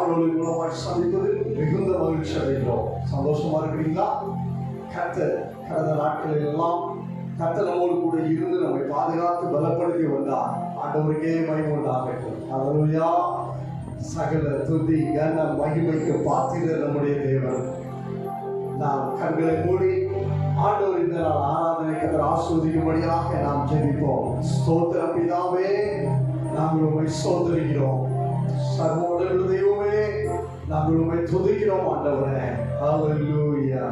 காணொலி மூலமாக சந்திப்பதில் மிகுந்த மகிழ்ச்சி அடைகிறோம். சந்தோஷமா இருக்கிறீங்களா? கர்த்தர் கடந்த நாட்களில் எல்லாம் கர்த்தர் நம்மோடு கூட இருந்து நம்மை பாதுகாத்து பலப்படுத்தி வந்தார். ஆண்டவருக்கே மகிமை உண்டாகட்டும். அல்லேலூயா. சகல துதி கன மகிமைக்கு பாத்திரர் நம்முடைய தேவன். நாம் கண்களை மூடி ஆண்டவர் இந்த நாள் ஆராதனை கர்த்தர் ஆசீர்வதிக்கும்படியாக நாம் ஜெபிப்போம். ஸ்தோத்திரம் பிதாவே, நாங்கள் உம்மை ஸ்தோத்திரிக்கிறோம். சர்வோட தெய்வமே, நாங்கள் உம்மை துதிக்கிறோம் ஆண்டவரே. ஹல்லேலூயா.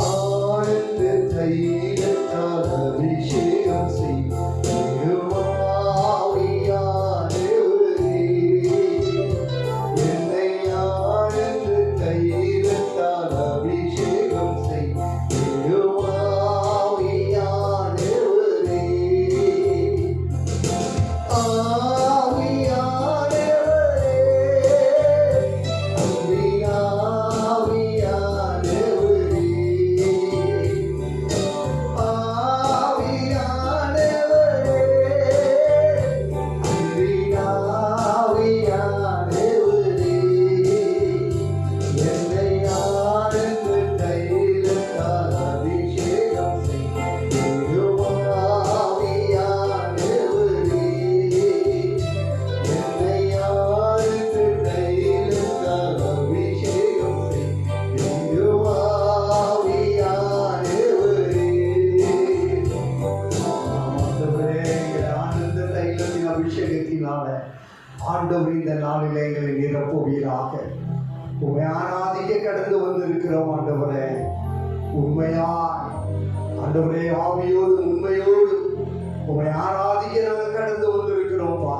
ஆனந்த தைலத்தால் அபிஷேகம் செய்யுமா ஆண்டவர் இந்த நாளிலே எங்களை நிரப்புவீராக. உண்மை ஆராதிக்க கடந்து வந்திருக்கிறோம் ஆண்டவரே. உண்மையாய் ஆண்டவரே, ஆவியோடு உண்மையோடு உண்மை ஆராதிக்க நாங்கள் கடந்து வந்திருக்கிறோம்ப்பா.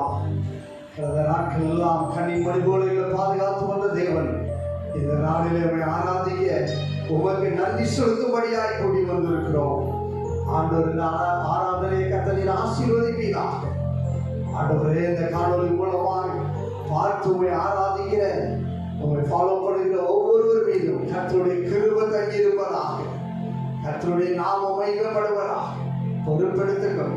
கடந்த நாட்கள் எல்லாம் கண்ணிமணி போல எங்களை பாதுகாத்து வந்த தேவன், இந்த நாளிலே உண்மை ஆராதிக்க உமக்கு நன்றி செலுத்தும்படியாய் கூடி வந்திருக்கிறோம். ஆண்டவர் ஆராதனை கர்த்தர் ஆசீர்வதிப்பீராக. ஆண்டவரே, இந்த காணொலி மூலமாக பார்த்து உண்மை ஆராதிக்கிற உண்மை ஃபாலோ பண்ணுகிற ஒவ்வொருவர் மீதும் கர்த்தருடைய கிருபை தங்கியிருப்பதாக. கர்த்தருடைய நாமம் மகிமைப்படுவதாக. பொறுப்பெடுத்துக்கள்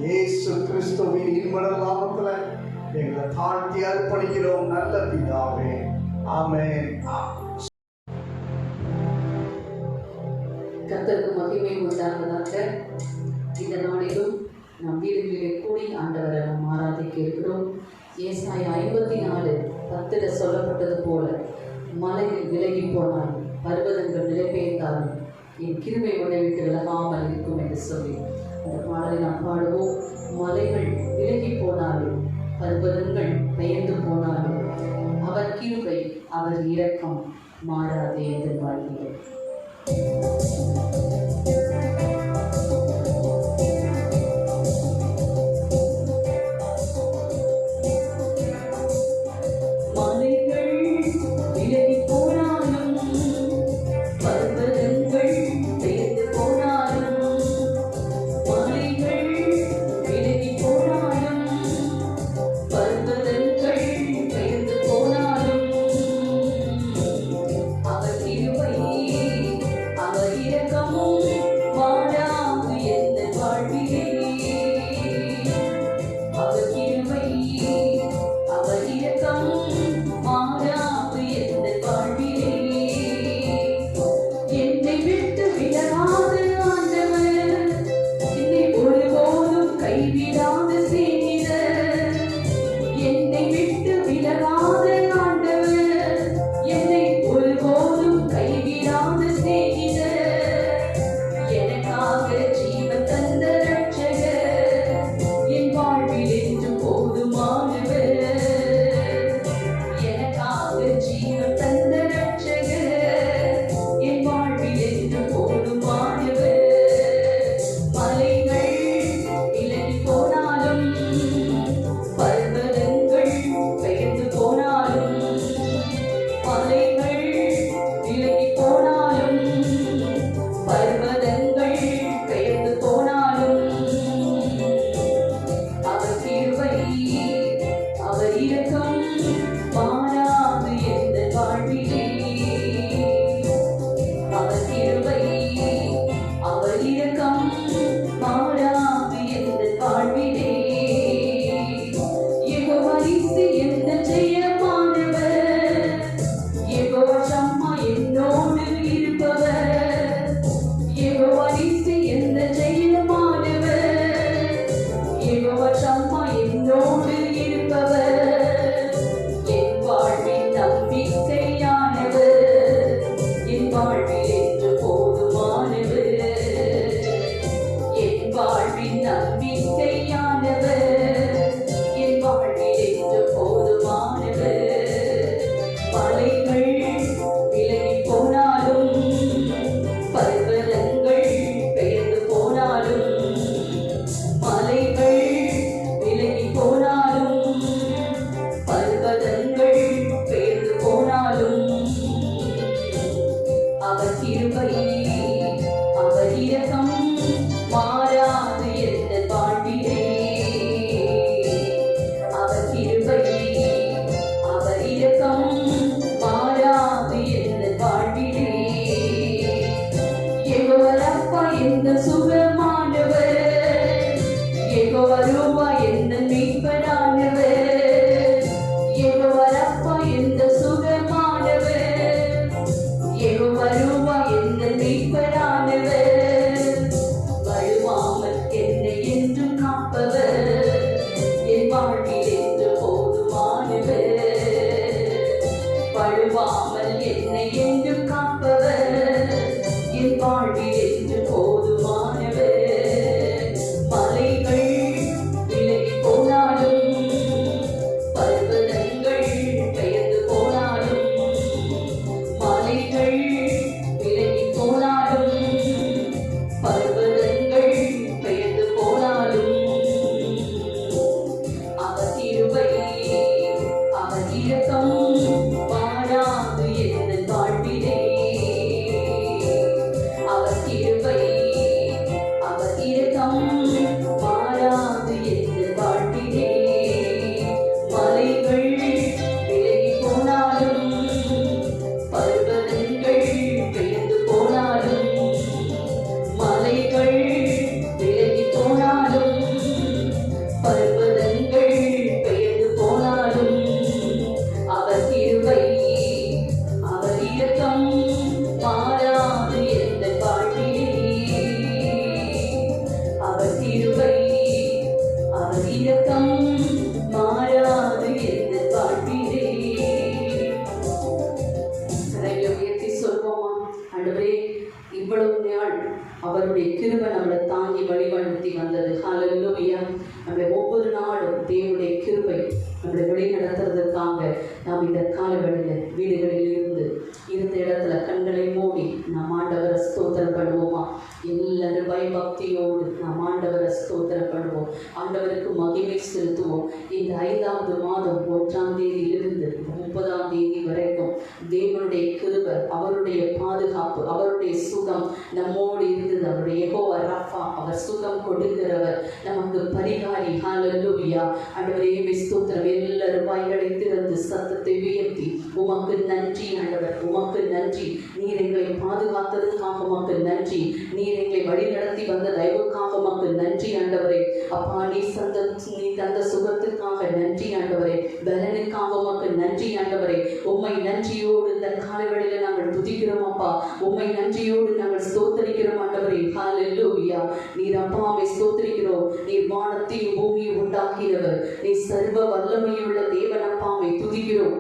இயேசு கிறிஸ்துவின் இன்ப நாமத்தில் எங்களை தாழ்த்தி அர்ப்பணிக்கிறோம் நல்ல பிதாவே. ஆமென். கர்த்தருக்கு மகிமை உண்டாவதாக. இந்த நாளிலும் நம் வீடுகளிலே கூடி ஆண்டவரை நாம் ஆராதிக்க இருக்கிறோம். ஏசாயா 54:10 சொல்லப்பட்டது போல, மலையில் விலகி போனாலும் பர்வதங்கள் நிலைபெயர்ந்தாலும் என் கிருபை உன்னை விட்டு விலகாமல் இருக்கும் என்று சொல்லி அந்த பாடலை நாம் பாடுவோம். மலைகள் விலகி போனாலும் பர்வதங்கள் பெயர்ந்து போனாலும் அவர் கிருபை அவர் இரக்கம் மாறாதே என்று வாழ்கிறேன். அவர் இரக்கமும் மாறாது எந்த அவருடைய கிருபை நம்மளை தாங்கி வழிநடத்தி வந்தது. ஹல்லேலூயா. நம்மளை ஒவ்வொரு நாளும் தேவனுடைய கிருபை நம்மளை வழி நடத்துறதுக்காக நாம் இந்த காலவெளியில் வீடுகளில் இருந்த இடத்துல கண்களை மூடி நாம் ஆண்டவரை ஸ்தோத்திரம் பண்ணுவோமா? எல்லாரும் பயபக்தியோடு நாம் ஆண்டவரை ஸ்தோத்திரம் பண்ணுவோம். ஆண்டவருக்கு மகிமை செலுத்துவோம். இந்த 5வது மாதம் 1ஆம் தேதியிலிருந்து 30ஆம் தேதி வரைக்கும் தேவனுடைய கிருபை, அவருடைய பாதுகாப்பு, அவருடைய சுகம் நம்மோடு இருந்தது. அவருடைய யெகோவா ராஃபா, அவர் சுகம் கொடுக்கிறவர், நமக்கு பரிகாரி. ஹல்லேலூயா. ஆண்டவரே ஸ்தோத்திரம். எல்லாரும் வாய்களை திறந்து சத்தத்தை உயர்த்தி உமக்கு நன்றி ஆண்டவர், உமக்கு நன்றி. நீர் எங்களை பாதுகாத்ததுக்காக உமக்கு நன்றி. நீர் எங்களை வழி நடத்தி வந்த தயவுக்காக உமக்கு நன்றி ஆண்டவரே. அப்பா, நீ தந்த சுகத்துக்காக நன்றி ஆண்டவரே. பலனுக்காக உமக்கு நன்றி ஆண்டவரே. உம்மை நன்றியோடு இந்த காலவெளியில நாங்கள் துதிக்கிறோம் அப்பா. உம்மை நன்றியோடு நாங்கள் ஸ்தோத்தரிக்கிறோம் ஆண்டவரே. ஹல்லேலூயா. நீர் அப்பாவை ஸ்தோத்தரிக்கிறோம். நீர் வானத்தையும் பூமியை உண்டாக்கினவர். நீர் சர்வ வல்லமையுள்ள தேவன் அப்பாவை துதிக்கிறோம்.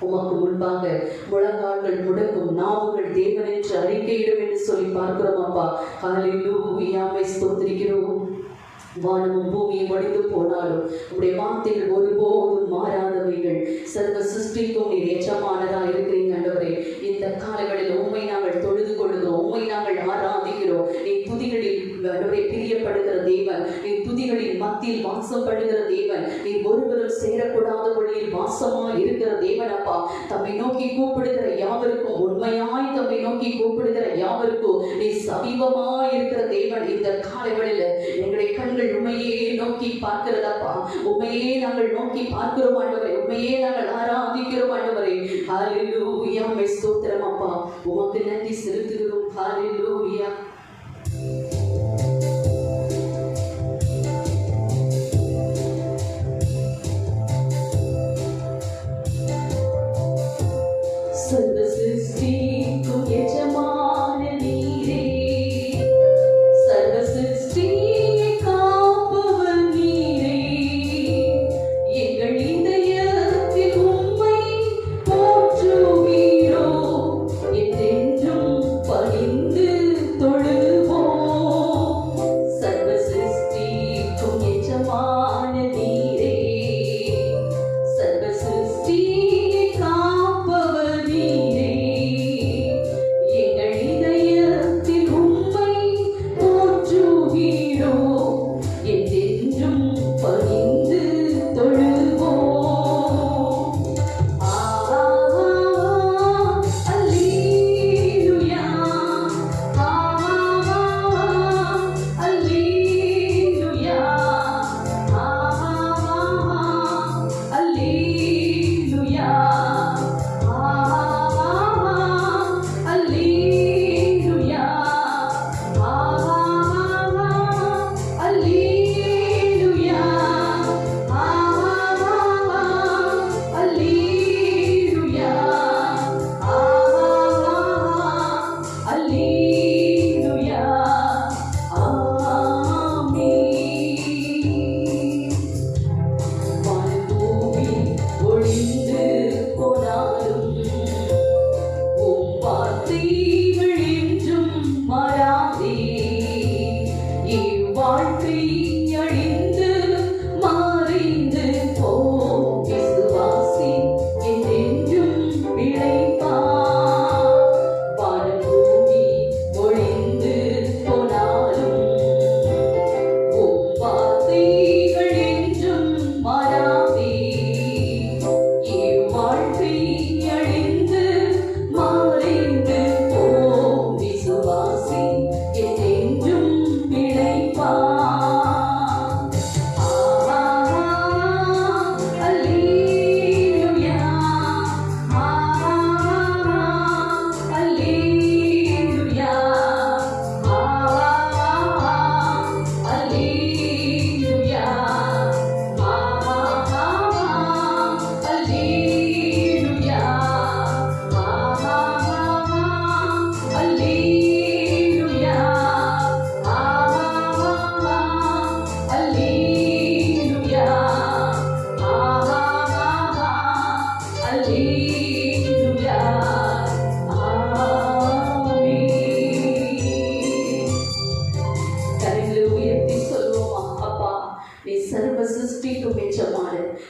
உமக்கு முன்பாக முழங்கால்கள் முடங்கும், நாவுகள் தேவன் என்று அறிக்கையிடும் என்று சொல்லி பார்க்கிறோம் அப்பா. ஹல்லேலூயா. ஸ்தோத்திரிக்கிறோம். வானமும் பூமியும் ஒழிந்து போனாலும் உடைய வார்த்தைகள் ஒருபோதும் மாறாதவைகள். சர்வ சிருஷ்டிக்கும் நீர் எஜமானதா இருக்கிறீங்க ஆண்டவரே. இந்த காலங்களில் உண்மை நாங்கள் தொழுது கொள்கிறோம், உண்மை நாங்கள் ஆராதிக்கிறோம். நீ துதிகளில் பிரியப்படுகிற தேவன், நீ துதிகளின் மத்தியில் வாசப்படுகிற தேவன், நீ ஒருவரும் சேரக்கூடாத வழியில் வாசமா இருக்கிற தேவன் அப்பா. தம்மை நோக்கி கூப்பிடுகிற யாவருக்கும், உண்மையாய் தம்மை நோக்கி கூப்பிடுகிற யாவருக்கும் நீ சமீபமாய் இருக்கிற தேவன். இந்த காலங்களில் எங்களுடைய கண்கள் உண்மையே நோக்கி பார்க்கிறதப்பா. உண்மையே நாங்கள் நோக்கி பார்க்கிறோம் ஆண்டவரே. உண்மையே நாங்கள் ஆராதிக்கிறோம் ஆண்டவரே. ஹல்லேலூயா. ஸ்தோத்திரம் அப்பா. உமக்கு நன்றி செலுத்துகிறோம். ஹல்லேலூயா. சர்வ சிருஷ்டிக்கும் எஜமான நீரே, சர்வ சிருஷ்டியை காப்பவர் நீரே. எங்கள் இதயத்தில் உம்மை போற்றுவீரோ, என்றென்றும் பணிந்து தொழு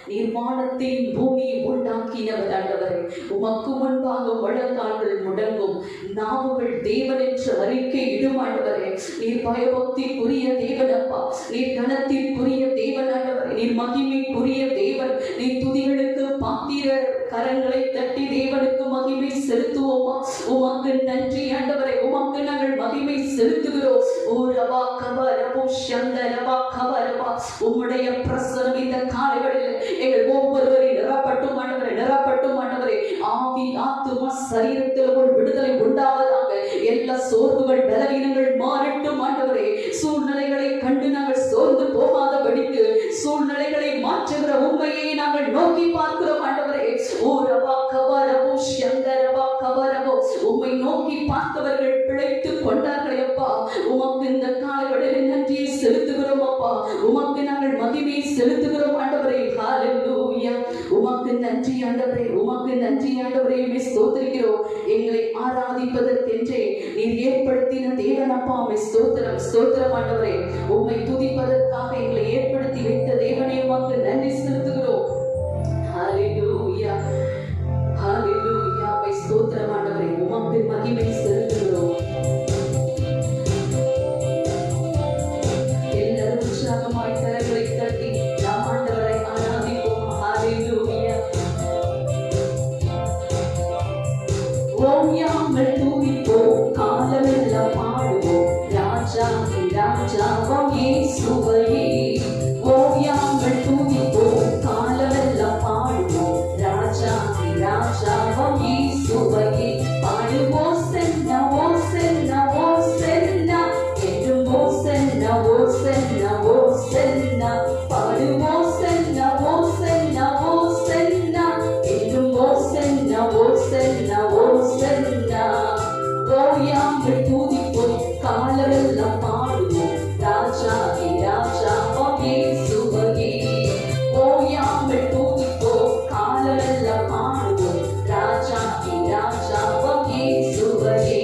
நீர் வானத்தின் பூமியை உண்டாக்கினவர் ஆண்டவரே. உமக்கு முன்பாக முழங்கால்கள் முடங்கும், நாவுகள் தேவன் என்று அறிக்கை இடும் ஆண்டவரே. நீர் பயபக்திக்குரிய தேவனப்பா, நீர் கனத்திற்குரிய தேவன் ஆண்டவரே, நீர் மகிமைக்குரிய தேவன். நீர் துதிகளுக்கு பாத்திரர். கரங்களை தட்டி தேவனுக்கு மகிமை செலுத்துவோமா? உமக்கு நன்றி ஆண்டவரே, உமக்கு நாங்கள் மகிமை செலுத்துகிறோம். ஓ ரபா கபரபோ ஷந்த ரபா கபரபா, உம்முடைய பிரசனம் இந்த காலைகளில் எங்கள் ஒவ்வொருவரை நிரப்பட்டும் ஆண்டவரே, நிரப்பட்டும் ஆண்டவரே. ஆவி ஆத்துமா சரீரத்தில் ஒரு விடுதலை உண்டாவதாக. எல்லா சோர்வுகள் பலவீனங்கள் மாறட்டும் ஆண்டவரே. சூழ்நிலைகளை கண்டு நாங்கள் சோர்ந்து போகாதபடிக்கு சூழ்நிலைகளை மாற்றுகிற உண்மையை நாங்கள் நோக்கி பார்க்கிறோம் ஆண்டவரே. ஓ ரபா கபரபோ ஷந்த ரபா கபரபோ, உம்மை நோக்கி பார்த்தவர்கள் பிழைத்துக் கொண்டார்களே அப்பா. உமக்கு இந்த காலைகளில் நன்றியை செலுத்துகிறோம் அப்பா. உமக்கு நாங்கள் மகிமையை செலுத்துகிறோம் ஆண்டவரே. ஹல்லேலூயா. உமக்கு நன்றி ஆண்டவரே, உமக்கு நன்றி ஆண்டவரே. உம்மை ஸ்தோத்திரிக்கிறோம். எங்களை ஆராதிப்பதற்கென்றே நீர் ஏற்படுத்தின தேவனப்பா, உம்மை ஸ்தோத்திரம், ஸ்தோத்திரம் ஆண்டவரே. உம்மை துதிப்பதற்காக எங்களை ஏற்படுத்தி வைத்த தேவனே, உமக்கு நன்றி செலுத்துகிறோம். ஹல்லேலூயா, ஹல்லேலூயா. உம்மை ஸ்தோத்திரம் ஆண்டவரே, உமக்கு மகிமை செலுத்துகிறோம். எல்லாரும் உற்சாகமாய் கரங்களை தட்டி நாம் ஆண்டவரை ஆராதிப்போம். ஹல்லேலூயா. ஓயாமல் துதிப்போம், காலமெல்லாம் பாடுவோம், ராஜாதி ராஜாவாம் இயேசுவையே. ஓயாமல் துதிப்போம், காலமெல்லாம் பாடுவோம், ராஜாதி ராஜாவாம் இயேசுவையே. பாடுவோம் சென்னா ஓ சென்னா ஓ சென்னா, என்றும் ஓ சென்னா ஓ சென்னா ஓ சென்னா. பாடுவோம் சென்னா ஓ சென்னா ஓ சென்னா, என்றும் ஓ சென்னா ஓ சென்னா ஓ சென்னா. ஓயாமல் துதிப்போம், காலமெல்லாம் பாடுவோம், ராஜாதி ராஜாவாம் இயேசுவையே. ஓயாமல் துதிப்போம், காலமெல்லாம் பாடுவோம், ராஜாதி ராஜாவாம் இயேசுவையே.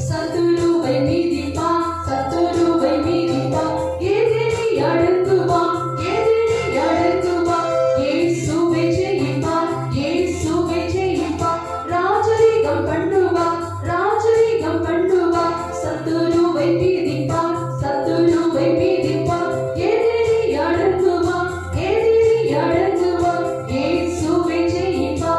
சத்துருவை மீதிப்பா, சத்துருவை மீதிப்பா, எதிரி அடங்குவா, எதிரி அடங்குவா. இயேசுவை ஜெயிப்பா, இயேசுவை ஜெயிப்பா. ராஜரீகம் பண்ணுவா, ராஜரீகம் பண்ணுவா. சத்துருவை மீதிப்பா, சத்துருவை மீதிப்பா, எதிரி அடங்குவா, எதிரி அடங்குவா. இயேசுவை ஜெயிப்பா,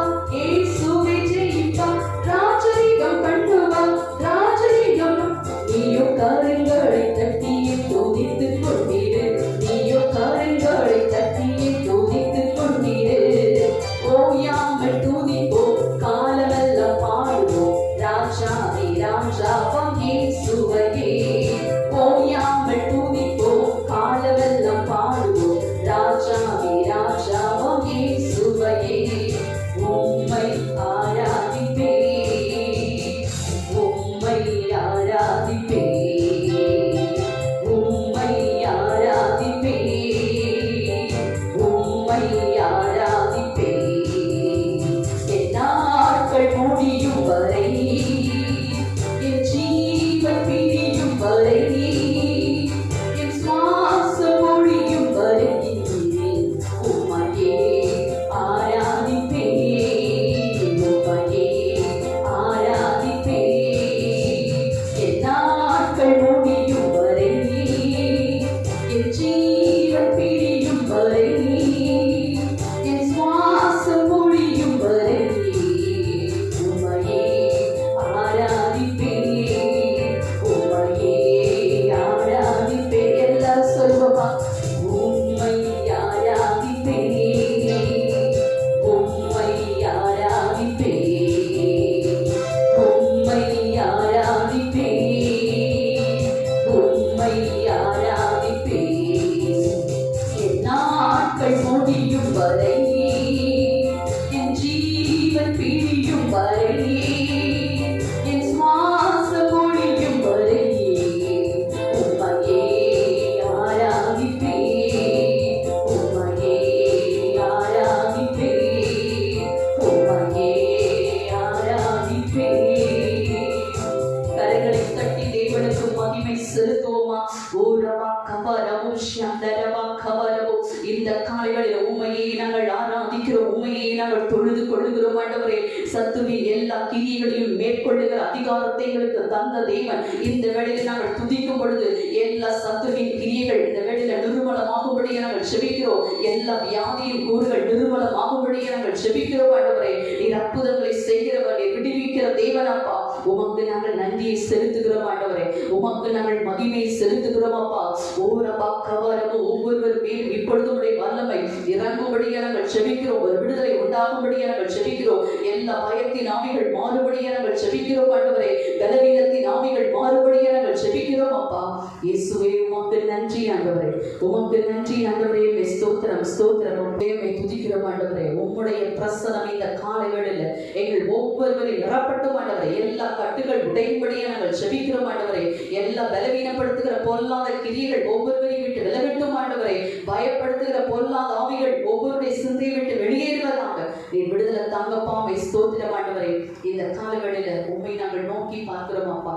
ஆராதிக்கிறோம், உண்மையை நாங்கள் தொழுது கொள்ளுகிறோம் ஆண்டவரே. சத்துருவின் எல்லா கிரியைகளையும் மேற்கொள்ளுகிற அதிகாரத்தை எங்களுக்கு தந்த தேவன் இந்த வேளையில் நாங்கள் துதிக்கும் பொழுது எல்லா சத்துருவின் கிரியைகள் இந்த வேளையில நிர்மலமாகும்படியே நாங்கள் செபிக்கிறோம். எல்லா வியாதியின் கூறுகள் நிர்மலமாகும்படியே நாங்கள் செபிக்கிறோம் ஆண்டவரே. நீர் அற்புதங்களை செய்கிறவர், நீர் விடுவிக்கிற தேவன் அப்பா. உமக்கு நாங்கள் நன்றியை செலுத்துகிறோம் ஆண்டவரே. உமக்கு நாங்கள் மகிமையை செலுத்துகிறோம் அப்பா. ஒவ்வொருவர் மேலும் இப்பொழுது உடைய வல்லமை இறங்கும்படியே நாங்கள் செபிக்கிறோம். ஒரு விடுதலை உண்டாகும்படியே நாங்கள் செபிக்கிறோம். எல்லா பயத்தின் ஆவிகள் மாறுபடியே நாங்கள் செபிக்கிறோம் ஆண்டவரே. பலவீனத்தின் ஆவிகள் மாறுபடியே நாங்கள் செபிக்கிறோம் அப்பா. இயேசுவே உமக்கு நன்றி ஆண்டவரே. உமக்கு நன்றி ஆண்டவரே. ஸ்தோத்திரம் ஸ்தோத்திரம். உம்மை துதிக்கிறோம் ஆண்டவரே. உம்முடைய பிரசன்னம் இந்த காலை வேளையில எங்கள் ஒவ்வொருவரையும் நிரப்பட்டும் ஆண்டவரே. எல்லா கட்டுகள் உடையும்படியே நாங்கள் செபிக்கிறோம் ஆண்டவரே. எல்லா பலவீனப்படுத்துகிற பொல்லாத கிரியைகள் ஒவ்வொருவரையும் விட்டு விலகட்டும் ஆண்டவரே. பயப்படுத்துகிற பொல்லாத ஆவிகள் ஒவ்வொருடைய சிந்தையை விட்டு வெளியேறுவதாக நீர் விடுதலை தாங்கப்பா. ஸ்தோத்திரம் ஆண்டவரே. இந்த காலை வேளையில உம்மை நாங்கள் நோக்கி பார்க்கிறோம் அப்பா.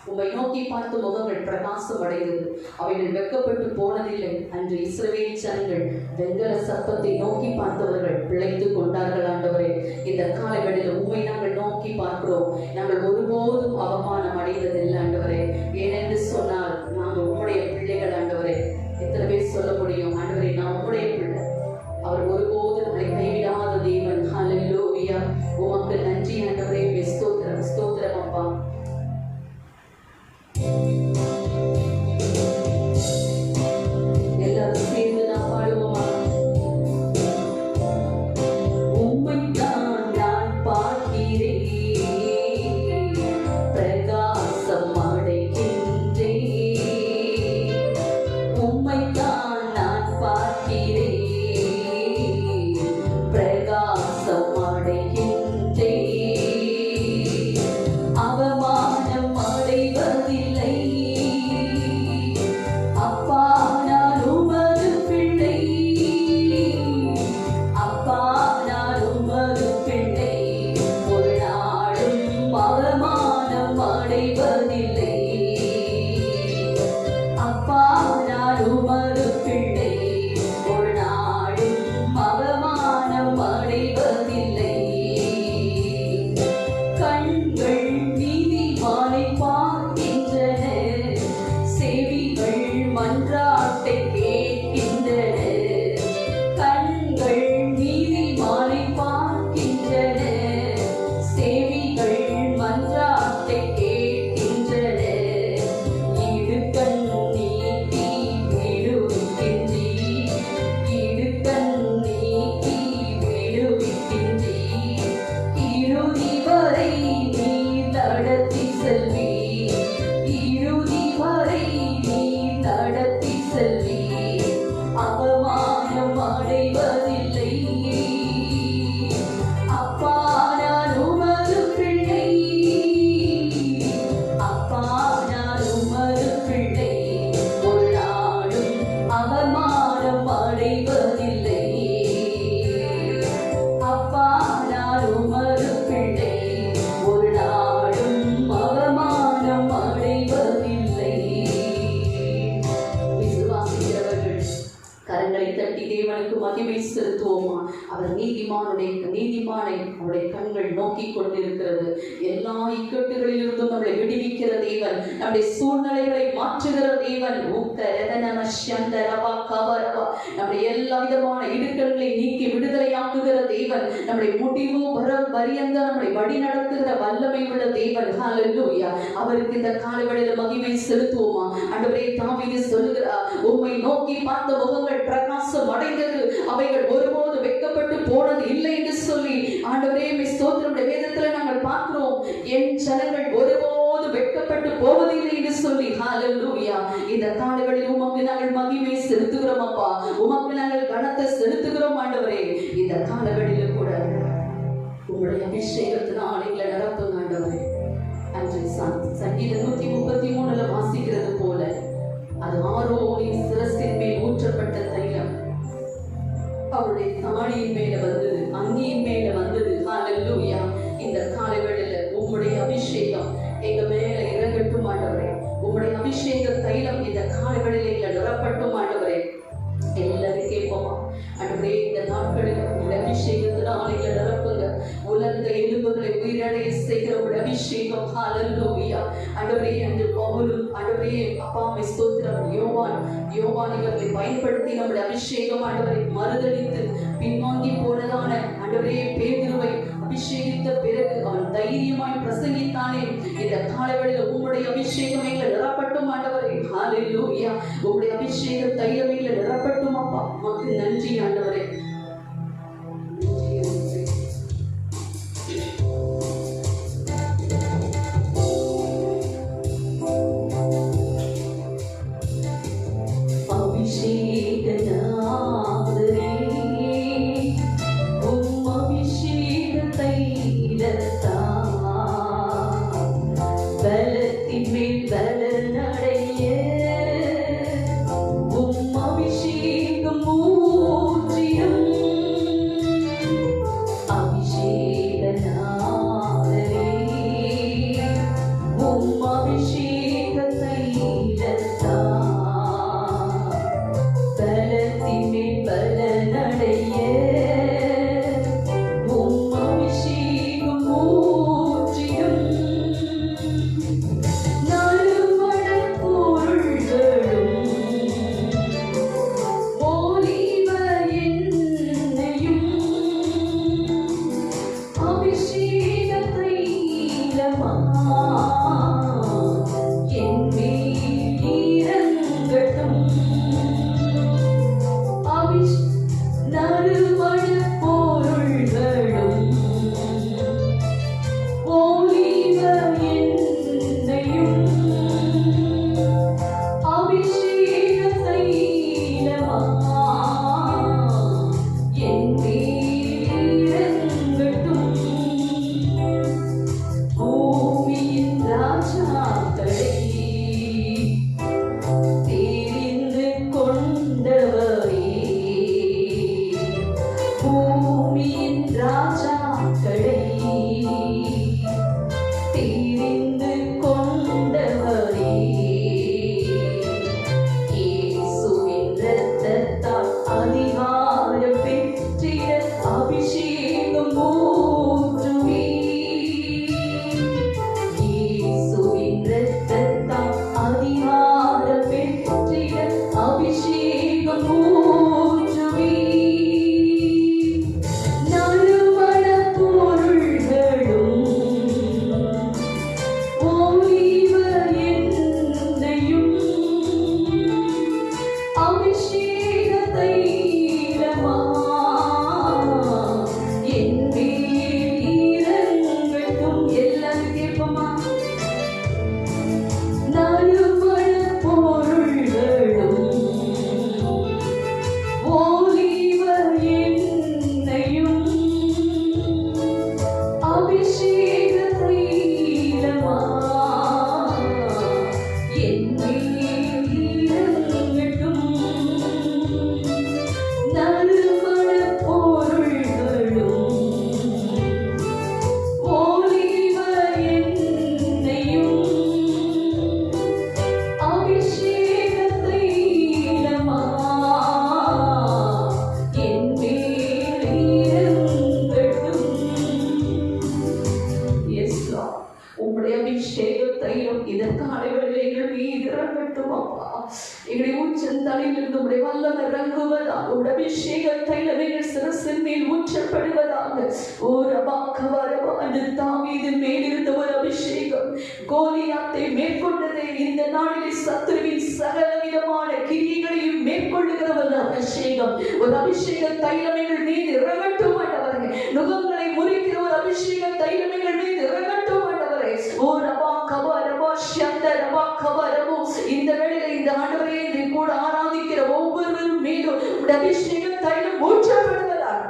உம்மை நோக்கி பார்த்து முகங்கள் பிரகாசம் அடைந்தது, அவைகள் வெட்கப்பட்டு போனதில்லை. அன்று இஸ்ரவேல் ஜனங்கள் வெண்கல சர்ப்பத்தை நோக்கி பார்த்தவர்கள் பிழைத்துக் கொண்டார்கள் ஆண்டவரே. இந்த காலை வேளையில உம்மை நாங்கள் நோக்கி பார்க்கிறோம். நாங்கள் ஒருபோதும் அவமானம் அடைந்ததில்லை ஆண்டவரே. ஏனென்று சொன்னால் நாங்கள் உம்முடைய பிள்ளைகள் ஆண்டவரே. எத்தனை பேர் சொல்ல முடியும் ஆண்டவரே, நான் உம்முடைய பிள்ளை. அவர் ஒருபோது நம்மை கைவிடாத தேவன். ஹல்லேலூயா. உமக்கு நன்றி ஆண்டவரே. ஸ்தோத்திரம் ஸ்தோத்திரம் அப்பா. எல்லாரும் சேர்ந்து நான் பாடுவோமா? உம்மைத்தான் நான் பார்க்கிறேன், பிரகாசம் அடைகின்றேன். உம்மைத்தான் நான் பார்க்கிறேன், பிரகாசம் அடைகின்றேன். அவமானம் அடைவதில்லை அப்பா, நான் உமது பிள்ளை. அப்பா, நான் உமது பிள்ளை. ஒரு நாளும் அவமானம் அடைவதில்லை அப்பா, நான் உமது பிள்ளை. ஒரு நாளும் அவமானம் அடைவதில்லை. கண்கள் நீதிமானை பார்க்கின்றன, செவிகள் மன்றாட்டை கேட்கின்றன. கண்கள் நீதிமானை பார்க்கின்றன, செவிகள் மன்றாட்டை கேட்கின்றன. இரு கண் நீக்கி விடுவிக்கின்றீ, இரு கண் நீக்கி விடுவிக்கின்றீ. இறுதி வரை நீ நடத்தி செல்வி, இறுதி வரை நீ நடத்தி செல்வி. அவமானம் அடைவதில்லை அப்பா, நான் உமது பிள்ளை. அப்பா, நான் உமது பிள்ளை. ஒரு நாளும் அவமானம் அடைவதில்லை அப்பா, நான் உமது பிள்ளை. ஒரு நாளும் அவமானம் அடைவதில்லை. விசுவாசிக்கிறவர்கள் கரங்களை தட்டி தேவனுக்கு மகிமை செலுத்துவோமா? அவர் நீதிமானை அவருடைய கண்கள் நோக்கி கொண்டிருக்கிறது. எல்லா இக்கட்டுகளிலிருந்தும் நம்மளை விடுவிக்கிற தேவன், நம்முடைய சூழ்நிலைகளை மாற்றுகிற தேவன். நம்முடைய எல்லா விதமான இடுக்கண்களை நீக்கி விடுதலையாக்குகிற தேவன். நம்முடைய முடிவு பரியந்த நம்மளை வழி நடத்துகிற வல்லமை உள்ள தேவன். ஹல்லேலூயா. அவருக்கு இந்த காலவெளியில மகிமை செலுத்துவோமா? ஆண்டவரே, தாவீது சொல்லுகிறார், உம்மை நோக்கி பார்த்த முகங்கள் பிரகாசம் அடைந்தது, அவைகள் ஒருபோது வெட்கப்பட்டு போனது இல்லை என்று சொல்லி ஆண்டவரே ஸ்தோத்திரம். வேதத்துல நாங்கள் பார்க்கிறோம், என் ஜனங்கள் ஒருபோது வெட்கப்பட்டு போவதில்லை என்று சொல்லி. ஹல்லேலூயா. இந்த காலவெளியில் உமக்கு நாங்கள் மகிமை செலுத்துகிறோம் அப்பா. உமக்கு நாங்கள் கனத்தை செலுத்துகிறோம் ஆண்டவரே. இந்த காலவெளியில கூட உங்களுடைய அபிஷேகத்தினால் எங்களை நிரப்புங்க ஆண்டவரே. அன்று சங்கீதம் 133 வாசிக்கிறது போல, அது ஆரோனின் சிரசின் மேல் ஊற்றப்பட்ட தைலம் அவருடைய தாடியின் மேல வந்தது, அங்கியின் மேல வந்தது. ஹல்லேலூயா. இந்த காலை வேளையில உம்முடைய அபிஷேகம் எங்க மேல இறங்கட்டும் ஆண்டவரே. உம்முடைய அபிஷேக தைலம் இந்த காலை வேளையில எங்களை நிரப்பட்டும் ஆண்டவரே. எல்லாரும் கேட்போமா? ஆண்டவரே, இந்த நாட்களில் உம்முடைய அபிஷேக அபிஷேகம். ஹalleluya. ஆண்டவரே அந்த பவுலும் ஆண்டவரே அப்பாவை ஸ்தோத்திரம். யோவான் இவர்களை பயன்படுத்தி நம்முடைய அபிஷேகம் ஆண்டவரை மறுதலித்து பின்வாங்கி போனதான ஆண்டவரே பேதுருவை அபிஷேகித்த பிறகு அவன் தைரியமாய் பிரசங்கித்தானே. இந்த காலவெளியில் உம்முடைய அபிஷேகம் எங்களை நிரப்பட்டும் ஆண்டவரே. ஹalleluya. உம்முடைய அபிஷேகம் தைரியம் எங்களை நிரப்பட்டும் அப்பா. உமக்கு நன்றி ஆண்டவரே. இந்த வேளையில் இந்த ஆண்டவரே கூட ஆராதிக்கிற ஒவ்வொருவரும் மீதும் அபிஷேகம் தைலம் ஊற்றப்படுவதாக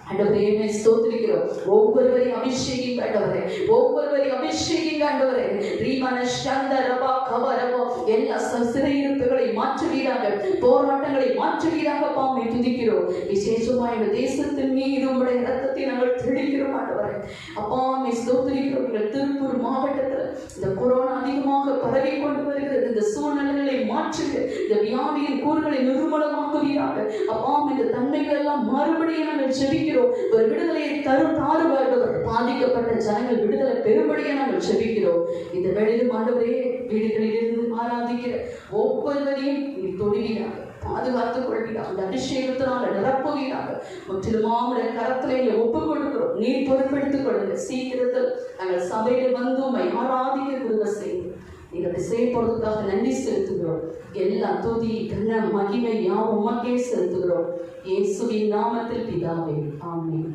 ஆண்டவரே ஸ்தோத்திரிக்கிறோம். ஒவ்வொருவரையும் அபிஷேகம் ஆண்டவரே, ஒவ்வொருவரையும் அபிஷேகம் ஆண்டவரே. ரீமன சந்தரபா கவரபோ எல்லா சிறையிருப்புகளை மாற்றுவீராக, போராட்டங்களை மாற்றுவீராக பாமை துதிக்கிறோம். விசேஷமாக இந்த தேசத்தின் மீது உங்களுடைய இரத்தத்தை நாங்கள் தெளிக்கிறோம் ஆண்டவரே. அப்பாமை ஸ்தோத்திரிக்கிறோம். திருப்பூர் மாவட்டத்தில் இந்த கொரோனா அதிகமாக பரவி கொண்டு வருகிறது. இந்த சூழ்நிலைகளை மாற்றுங்க, இந்த வியாதியின் கூறுகளை நிர்மூலமாக்குவீராக. அப்பாம் இந்த தன்மைகள் எல்லாம் மறுபடியும் நாங்கள் ஜெபிக்கிறோம். ஒரு விடுதலையை தாருவார்கள். பாதிக்கப்பட்ட ஜனங்கள் விடுதலை பெறும்படியே நாங்கள் ஜெபிக்கிறோம். இந்த வேளையிலும் ஆண்டவரே, வீடுகளில் இருந்து ஆராதிக்கிற ஒவ்வொருவரையும் நீ தொடுவீராக, பாதுகாத்துக் கொள்வீராக, அந்த அபிஷேகத்தினால நிரப்புவீராக. முற்றிலுமாவுடைய கரத்திலே ஒப்புக் கொடுக்கிறோம். நீ பொறுப்பெடுத்துக் கொள்ளுங்க. சீக்கிரத்தில் நாங்கள் சபையில வந்து உம்மை ஆராதிக்க கிருபை செய்யுங்க. நீங்கள் அதை செய்யப்படுவதற்காக நன்றி செலுத்துகிறோம். எல்லா துதி கன மகிமை யாவும் உமக்கே செலுத்துகிறோம். இயேசுவின் நாமத்தில் பிதாவே, ஆமென்.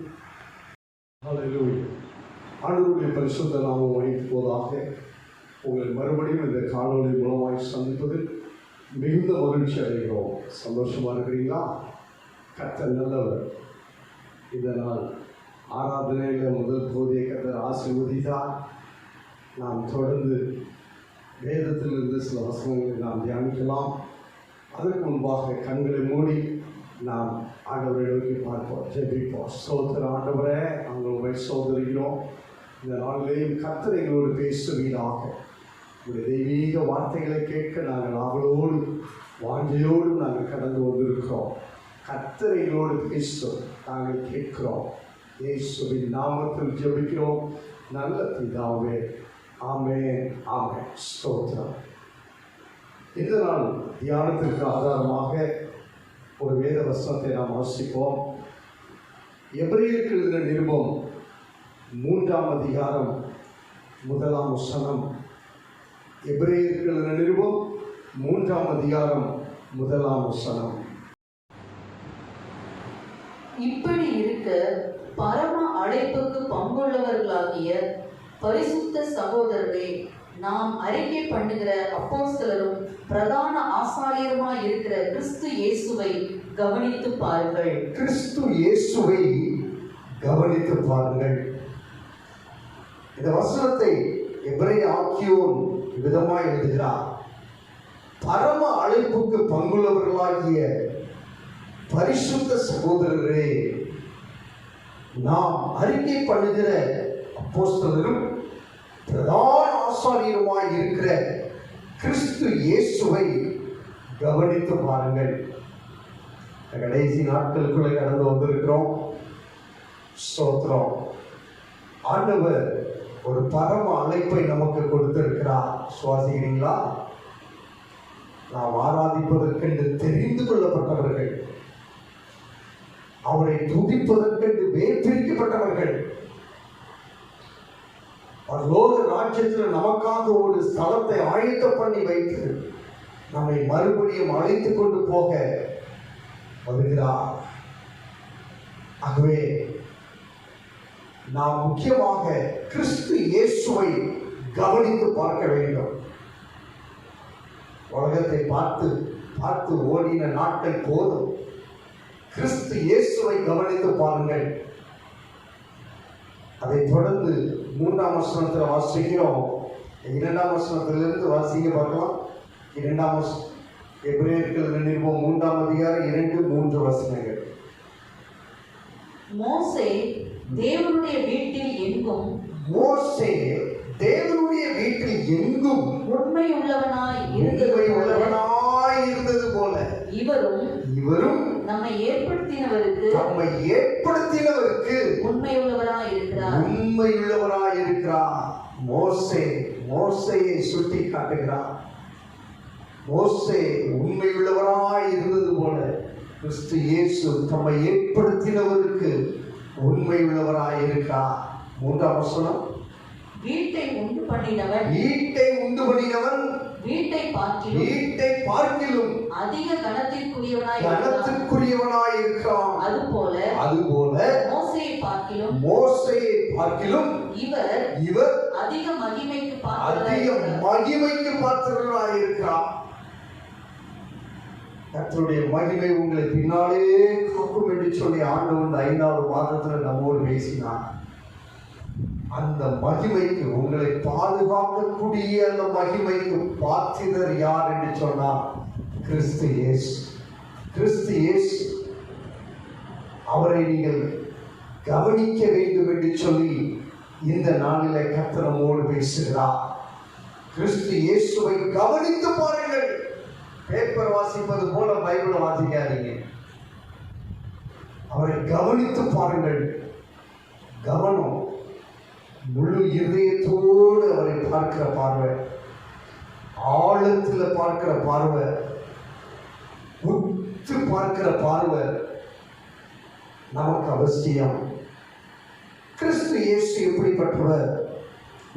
ஹல்லேலூயா. ஆண்டவருடைய பரிசுத்த நாமம் மகிமைப்படுவதாக. உங்களை மறுபடியும் இந்த காணொளி மூலமாய் சந்திப்பதில் மிகுந்த மகிழ்ச்சி அடைகிறோம். சந்தோஷமா இருக்கிறீங்களா? கர்த்தர் நல்லவர். இதனால் ஆராதனையில் முதல் போதிய கர்த்தர் ஆசீர்வதித்தார். நாம் தொடர்ந்து வேதத்திலிருந்து சில வசனங்களை நாம் தியானிக்கலாம். அதற்கு முன்பாக கண்களை மூடி நாம் ஆண்டவரை நோக்கி பார்ப்போம், ஜெபிப்போம். ஸ்தோத்திர ஆண்டவரே, நாங்கள் உங்களை சோதரிக்கிறோம். இந்த நாளிலேயும் கர்த்தர் எங்களோடு பேசுவீராக. உங்களுடைய தெய்வீக வார்த்தைகளை கேட்க நாங்கள் ஆவலோடு வாஞ்சையோடு நாங்கள் கடந்து வந்திருக்கிறோம். கர்த்தர் எங்களோடு பேசும், நாங்கள் கேட்கிறோம். இயேசுவின் நாமத்தில் ஜெபிக்கிறோம் நல்ல பிதாவே, ஆமென், ஆமென். ஸ்தோத்திரம். இந்த நாள் தியானத்திற்கு ஆதாரமாக ஒரு வேத வசனத்தை நாம் வாசிப்போம். எபிரேயருக்கு எழுதின நிருபம் 3ஆம் அதிகாரம் 1ஆம் வசனம். எபிரேயருக்கு எழுதின நிருபம் 3ஆம் அதிகாரம் 1ஆம் வசனம். இப்படி இருக்க பரம அழைப்புக்கு பங்குள்ளவர்களாகிய பரிசுத்த சகோதரரே, நாம் அறிக்கை பண்ணுகிற அப்போஸ்தலரும் பிரதான ஆசாரியருமாய் இருக்கிற கிறிஸ்து இயேசுவை கவனித்து பாருங்கள். கிறிஸ்து இயேசுவை கவனித்து பாருங்கள். இந்த வசனத்தை எபிரேய ஆக்கியோன் விதமாய் எழுதுகிறார். பரம அழைப்புக்கு பங்குள்ளவர்களாகிய பரிசுத்த சகோதரரே, நாம் அறிக்கை பண்ணுகிற அப்போஸ்தலரும் பிரதான ஆசாரியருமாய் இருக்கிற கிறிஸ்து இயேசுவை கவனித்து பாருங்கள். கடைசி நாட்களுக்குள்ளே கடந்து வந்திருக்கிறோம். ஸ்தோத்திரம். ஆண்டவர் ஒரு பரம அழைப்பை நமக்கு கொடுத்திருக்கிறார். சுவாசிக்கிறீங்களா? நாம் ஆராதிப்பதற்கென்று தெரிந்து கொள்ளப்பட்டவர்கள், அவரை துதிப்பதற்கென்று வேற்றிருக்கப்பட்டவர்கள், பரலோக ராஜ்யத்தில் நமக்காக ஒரு ஸ்தலத்தை ஆயத்த பண்ணி வைத்து நம்மை மறுபடியும் அழைத்து கொண்டு போக வருகிறார். ஆகவே நாம் முக்கியமாக கிறிஸ்து இயேசுவை கவனித்து பார்க்க வேண்டும். உலகத்தை பார்த்து பார்த்து ஓடின நாட்கள் போதும். கிறிஸ்து இயேசுவை கவனித்து பாருங்கள். அதை தொடர்ந்து 3ஆம் வசனத்தில் வாசிக்கிறோம். 2ஆம் வசனத்திலிருந்து வாசிக்க பார்க்கலாம். 2ஆம் எபிரேயருக்கு நிருபம் 3ஆம் அதிகாரம் 2-3 வசனங்கள். மோசே தேவனுடைய வீட்டில் எங்கும் உண்மை உள்ளவனாய் இருந்தது போல இவரும் நம்மை ஏற்படுத்தினவருக்கு உண்மை உள்ளவராய் இருக்கிறார். மோசேயை சுட்டி காட்டுகிறார். மோசே உண்மையுள்ளவராய் இருந்தது போல கிறிஸ்து இயேசு தம்மை ஏற்படுத்தினவருக்கு உண்மை உள்ளவராய் இருக்கிறார். 3ஆம் வசனம். வீட்டை உண்டு பண்ணினவன் வீட்டை பார்க்கிலும் அதிக கனத்திற்குரியவனாய் இருக்கிறான். அதுபோல மோசேயை பார்க்கிலும் இவர் அதிக மகிமைக்கு பாத்திரராய் இருக்கிறார். கர்த்தருடைய மகிமை உங்களை பின்னாலே காக்கும் என்று சொல்லி ஆண்டவன் 5ஆவது மாதத்தில் நம்மோடு பேசினார். அந்த மகிமைக்கு, உங்களை பாதுகாக்கக்கூடிய அந்த மகிமைக்கு பாத்திரர் யார் என்று சொன்னார்? கிறிஸ்து இயேசு. கிறிஸ்து இயேசு. அவரை நீங்கள் கவனிக்க வேண்டும் என்று சொல்லி இந்த நாளிலே கர்த்தர் நம்மோடு பேசுகிறார். கிறிஸ்து இயேசுவை கவனித்து பாருங்கள். பேப்பர் வாசிப்பது போல பைபிளை வாசிக்காதீங்க. அவரை கவனித்து பாருங்கள். கவனம். முழு இதயத்தோடு அவரை பார்க்கிற பார்வை, ஆழத்தில் பார்க்கிற பார்வை, உற்று பார்க்கிற பார்வை நமக்கு அவசியம். கிறிஸ்து இயேசு எப்படிப்பட்டவர்?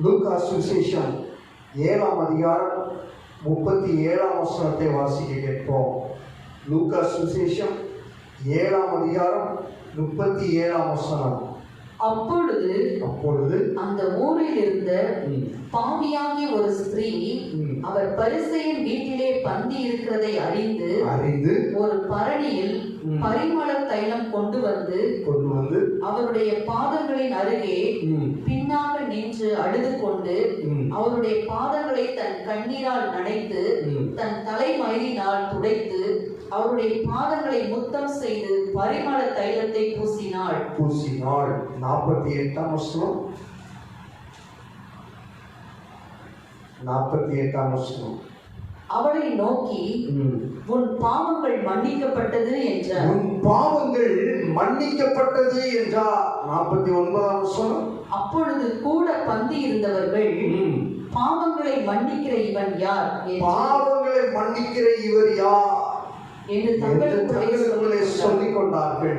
லூக்கா சுவிசேஷம் 7ஆம் அதிகாரம் 37ஆம் வசனத்தை வாசிக்க கேட்போம். லூக்கா சுவிசேஷம் 7ஆம் அதிகாரம் 37ஆம் வசனம். அப்பொழுது அந்த ஊரில் இருந்த பாவியாகிய ஒரு ஸ்திரீ அவர் பரிசேயன் வீட்டிலே பந்தி இருக்கிறதை அறிந்து ஒரு பரணியில் பரிமள தைலம் கொண்டு வந்து அவருடைய பாதங்களின் அருகே பின்னாக நின்று அழுது கொண்டு அவருடைய பாதங்களை தன் கண்ணீரால் நனைத்து தன் தலைமயிரினால் துடைத்து அவருடைய பாதங்களை முத்தம் செய்து பரிமள தைலத்தை பூசினாள். 48ஆம் வசனம். 48ஆம் வசனம். அவளை நோக்கி உன் பாவங்கள் மன்னிக்கப்பட்டது என்றார். உன் பாவங்கள் மன்னிக்கப்பட்டது என்றார். 49ஆம் வசனம். அப்பொழுது கூட பந்தி இருந்தவர்கள் பாவங்களை மன்னிக்கிற இவன் யார், பாவங்களை மன்னிக்கிற இவர் யார் என்று தங்களுக்குள்ளே சொல்லிக் கொண்டார்கள்.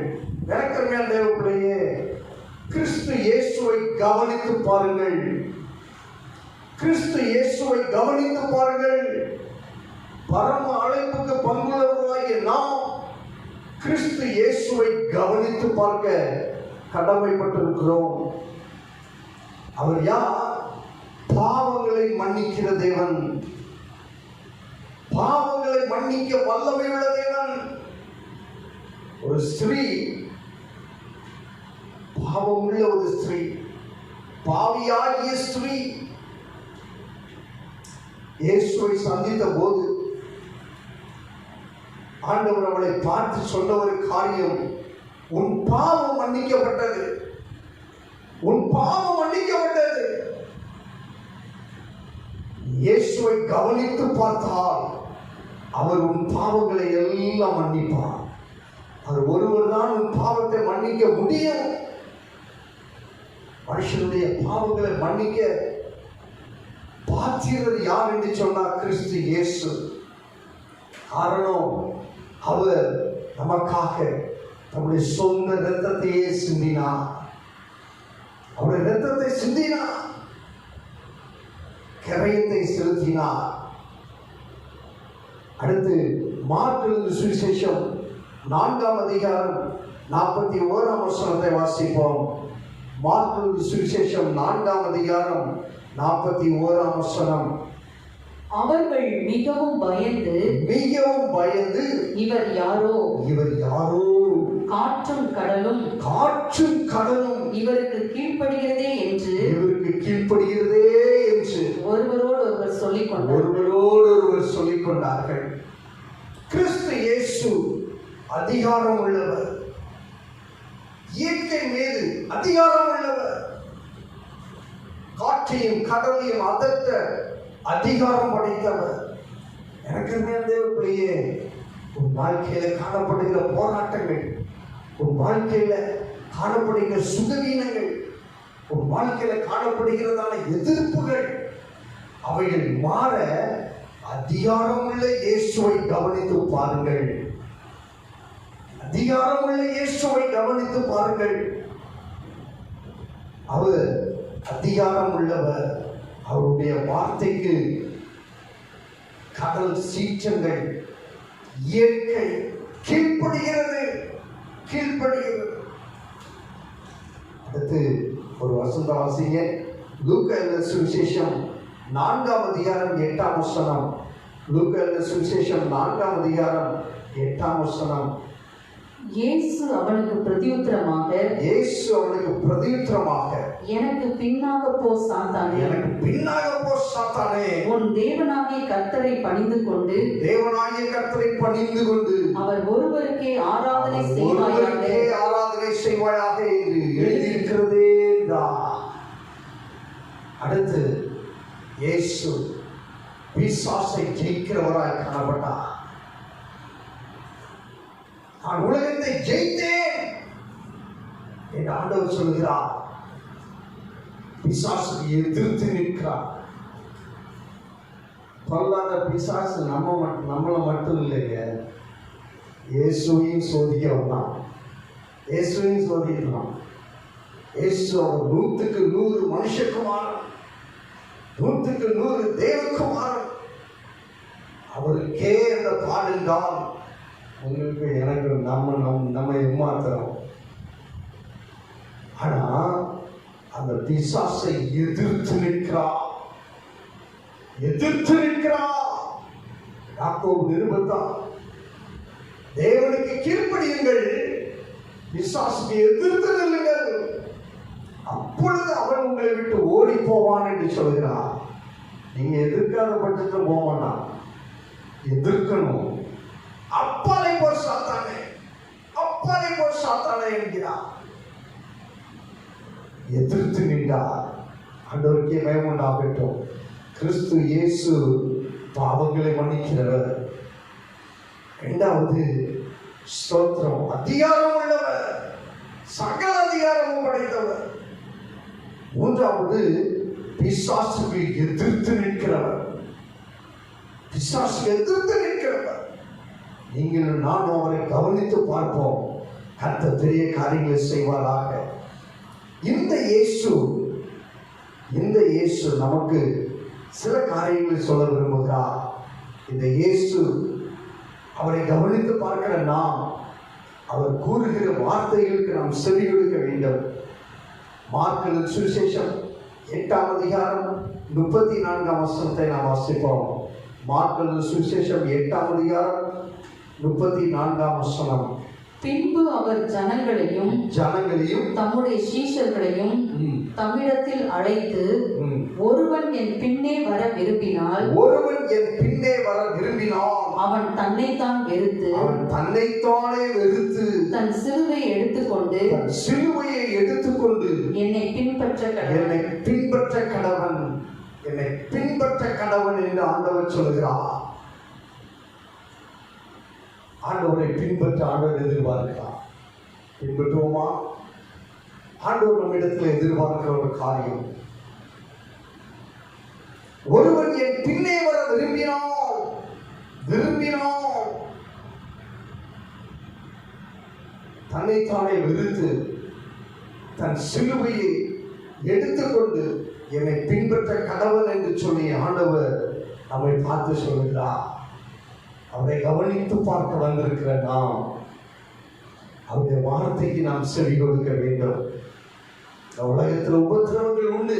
எனக்கருமையான தேவ பிள்ளையே, கிறிஸ்து இயேசுவை கவனித்து பாருங்கள். கிறிஸ்து இயேசுவை கவனித்து பாருங்கள். பரம அழைப்புக்கு பங்குள்ளவர்களாகிய நாம் கிறிஸ்து இயேசுவை கவனித்து பார்க்க கடமைப்பட்டிருக்கிறோம். அவர் யார்? பாவங்களை மன்னிக்கிற தேவன், பாவங்களை மன்னிக்க வல்லமை உள்ள தேவன். ஒரு ஸ்திரீ, பாவமுள்ள ஒரு ஸ்திரீ, பாவியாகிய ஸ்திரீ இயேசுவை சந்தித்த போது ஆண்டவர் அவளை பார்த்து சொன்ன ஒரு காரியம், உன் பாவம் மன்னிக்கப்பட்டது, உன் பாவம் மன்னிக்கப்பட்டது. இயேசுவை கவனித்து பார்த்தால் அவர் உன் பாவங்களை எல்லாம் மன்னிப்பார். அவர் ஒருவர் தான் உன் பாவத்தை மன்னிக்க முடியும். மனுஷனுடைய பாவங்களை மன்னிக்க பாத்திரர் யார் என்று சொன்னார்? கிறிஸ்து இயேசு. காரணம், அவர் நமக்காக நம்முடைய சொந்த இரத்தத்தையே சிந்தினார். அவருடைய இரத்தத்தை சிந்தினார், கரையத்தை செலுத்தினார். அடுத்து மார்க் எழுதின சுவிசேஷம் 4ஆம் அதிகாரம் 41ஆம் வசனத்தை வாசிப்போம். மார்க் எழுதின சுவிசேஷம் 4ஆம் அதிகாரம் 41ஆம் வசனம். அவர்கள் மிகவும் பயந்து இவர் யாரோ, காற்றும் கடலும் இவருக்கு கீழ்ப்படுகிறதே என்று ஒருவரோடு ஒருவர் சொல்லிக் கொண்டார்கள். கிறிஸ்து இயேசு அதிகாரம் உள்ளவர், இயற்கை மீது அதிகாரம் உள்ளவர், காற்றையும் கடலையும் அதற்ற அதிகாரம் படைத்தவர். எனக்கு தேவ பிள்ளையே, உன் வாழ்க்கையில காணப்படுகிற போராட்டங்கள், உன் வாழ்க்கையில காணப்படுகிற சுகவீனங்கள், உன் வாழ்க்கையில காணப்படுகிறதான எதிர்ப்புகள், அவைகள் மாற அதிகாரமுள்ள இயேசுவை கவனித்து பாருங்கள். அதிகாரமுள்ள இயேசுவை கவனித்து பாருங்கள். அவர் அதிகாரம் உள்ளவர். அவருடைய வார்த்தைக்கு கடல் சீற்றங்கள், இயற்கை கீழ்ப்படுகிறது. அடுத்து ஒரு வசந்த வாசிங்க. லூக்கா எழுதின சுவிசேஷம் 4ஆம் அதிகாரம் 8ஆம் வசனம். லூக்கா எழுதின சுவிசேஷம் 4ஆம் அதிகாரம் 8ஆம் வசனம். இயேசு அவனுக்கு பிரதியுத்தரமாக, எனக்கு பின்னாக போ சாத்தானே, உன் தேவனாகிய கர்த்தரை பணிந்து கொண்டு அவர் ஒருவருக்கே ஆராதனை செய்வாயாக என்று எழுதியிருக்கிறதே. அடுத்து இயேசு பிசாசை ஜெயிக்கிறவராய் காணப்பட்டார். நான் உலகத்தை ஜெயித்தேன் என்று ஆண்டவர் சொல்கிறார். பிசாசுக்கு எதிர்த்து நிற்கிறார். பொல்லாத பிசாசு நம்மளை மட்டும் இல்லைங்க, இயேசுவையும் சோதிக்கவன். இயேசுவையும் சோதிக்கலாம். இயேசு அவர் 100க்கு 100 மனுஷகுமாரன், 100க்கு 100 தேவகுமாரன். அவருக்கே அந்த பாடுண்டால் உங்களுக்கு எனக்கு நம்ம ஏமாத்துறோம். ஆனா அந்த பிசாசை எதிர்த்து நிற்கிறார். யாக்கோபு நிருபத்தான், தேவனுக்கு கீழ்ப்படியுங்கள், பிசாசுக்கு எதிர்த்து நில்லுங்கள், அப்பொழுது அவன் உங்களை விட்டு ஓடி போவான் என்று சொல்கிறார். நீங்க எதிர்க்காத பட்சத்தில் போவானா? எதிர்க்கணும். அப்பாலை போல் சாத்தானே, அப்பாலை போல் சாத்தானே என்கிறார். எதிர்த்து நின்றார். ஆண்டவருக்கே பயம் உண்டாகட்டும். கிறிஸ்து இயேசு பாவங்களை மன்னிக்கிறவர். இரண்டாவது ஸ்தோத்திரம், அதிகாரம் உள்ளவர், சகல அதிகாரமும் படைத்தவர். மூன்றாவது பிசாசுக்கு எதிர்த்து நிற்கிறவர். பிசாசு எதிர்த்து நிற்கிறவர். நீங்கள் நானும் அவரை கவனித்து பார்ப்போம். கர்த்தர் பெரிய காரியங்களை செய்வாராக. இந்த இயேசு நமக்கு சில காரியங்களை சொல்ல விரும்புகிறார். இந்த இயேசு அவரை கவனித்து பார்க்கிற நாம் அவர் கூறுகிற வார்த்தைகளுக்கு நாம் செவி கொடுக்க வேண்டும். மார்க்கு சுவிசேஷம் 8ஆம் அதிகாரம் 34ஆம் வசனத்தை நாம் வாசிப்போம். மார்க்கு சுவிசேஷம் 8ஆம் அதிகாரம் 34ஆம் வசனம். பின்பு அவர் ஜனங்களையும் தம்முடைய சீஷர்களையும் தம்மிடத்தில் அழைத்து, ஒருவன் என் பின்னே வர விரும்பினால் அவன் தன்னைத்தானே வெறுத்து தன் சிலுவையை எடுத்துக்கொண்டு என்னை பின்பற்ற கடவன் என்று ஆண்டவர் சொல்கிறார். ஆண்டவரை பின்பற்ற ஆண்டவர் எதிர்பார்க்கிறார். பின்பற்றுவோமா? ஆண்டவர் நம்மிடத்தில் எதிர்பார்க்கிற ஒரு காரியம், ஒருவன் என் பின்னே வர விரும்பினால் தன்னைத்தானே வெறுத்து தன் சிலுவையை எடுத்துக்கொண்டு என்னை பின்பற்ற கடவுள் என்று சொல்லி ஆண்டவர் நம்மை பார்த்து சொல்கிறார். அவரை கவனித்து பார்க்க வந்திருக்கிற நாம் அவருடைய வார்த்தைக்கு நாம் செவி கொடுக்க வேண்டும். உலகத்தில் உபத்திரவங்கள் உண்டு,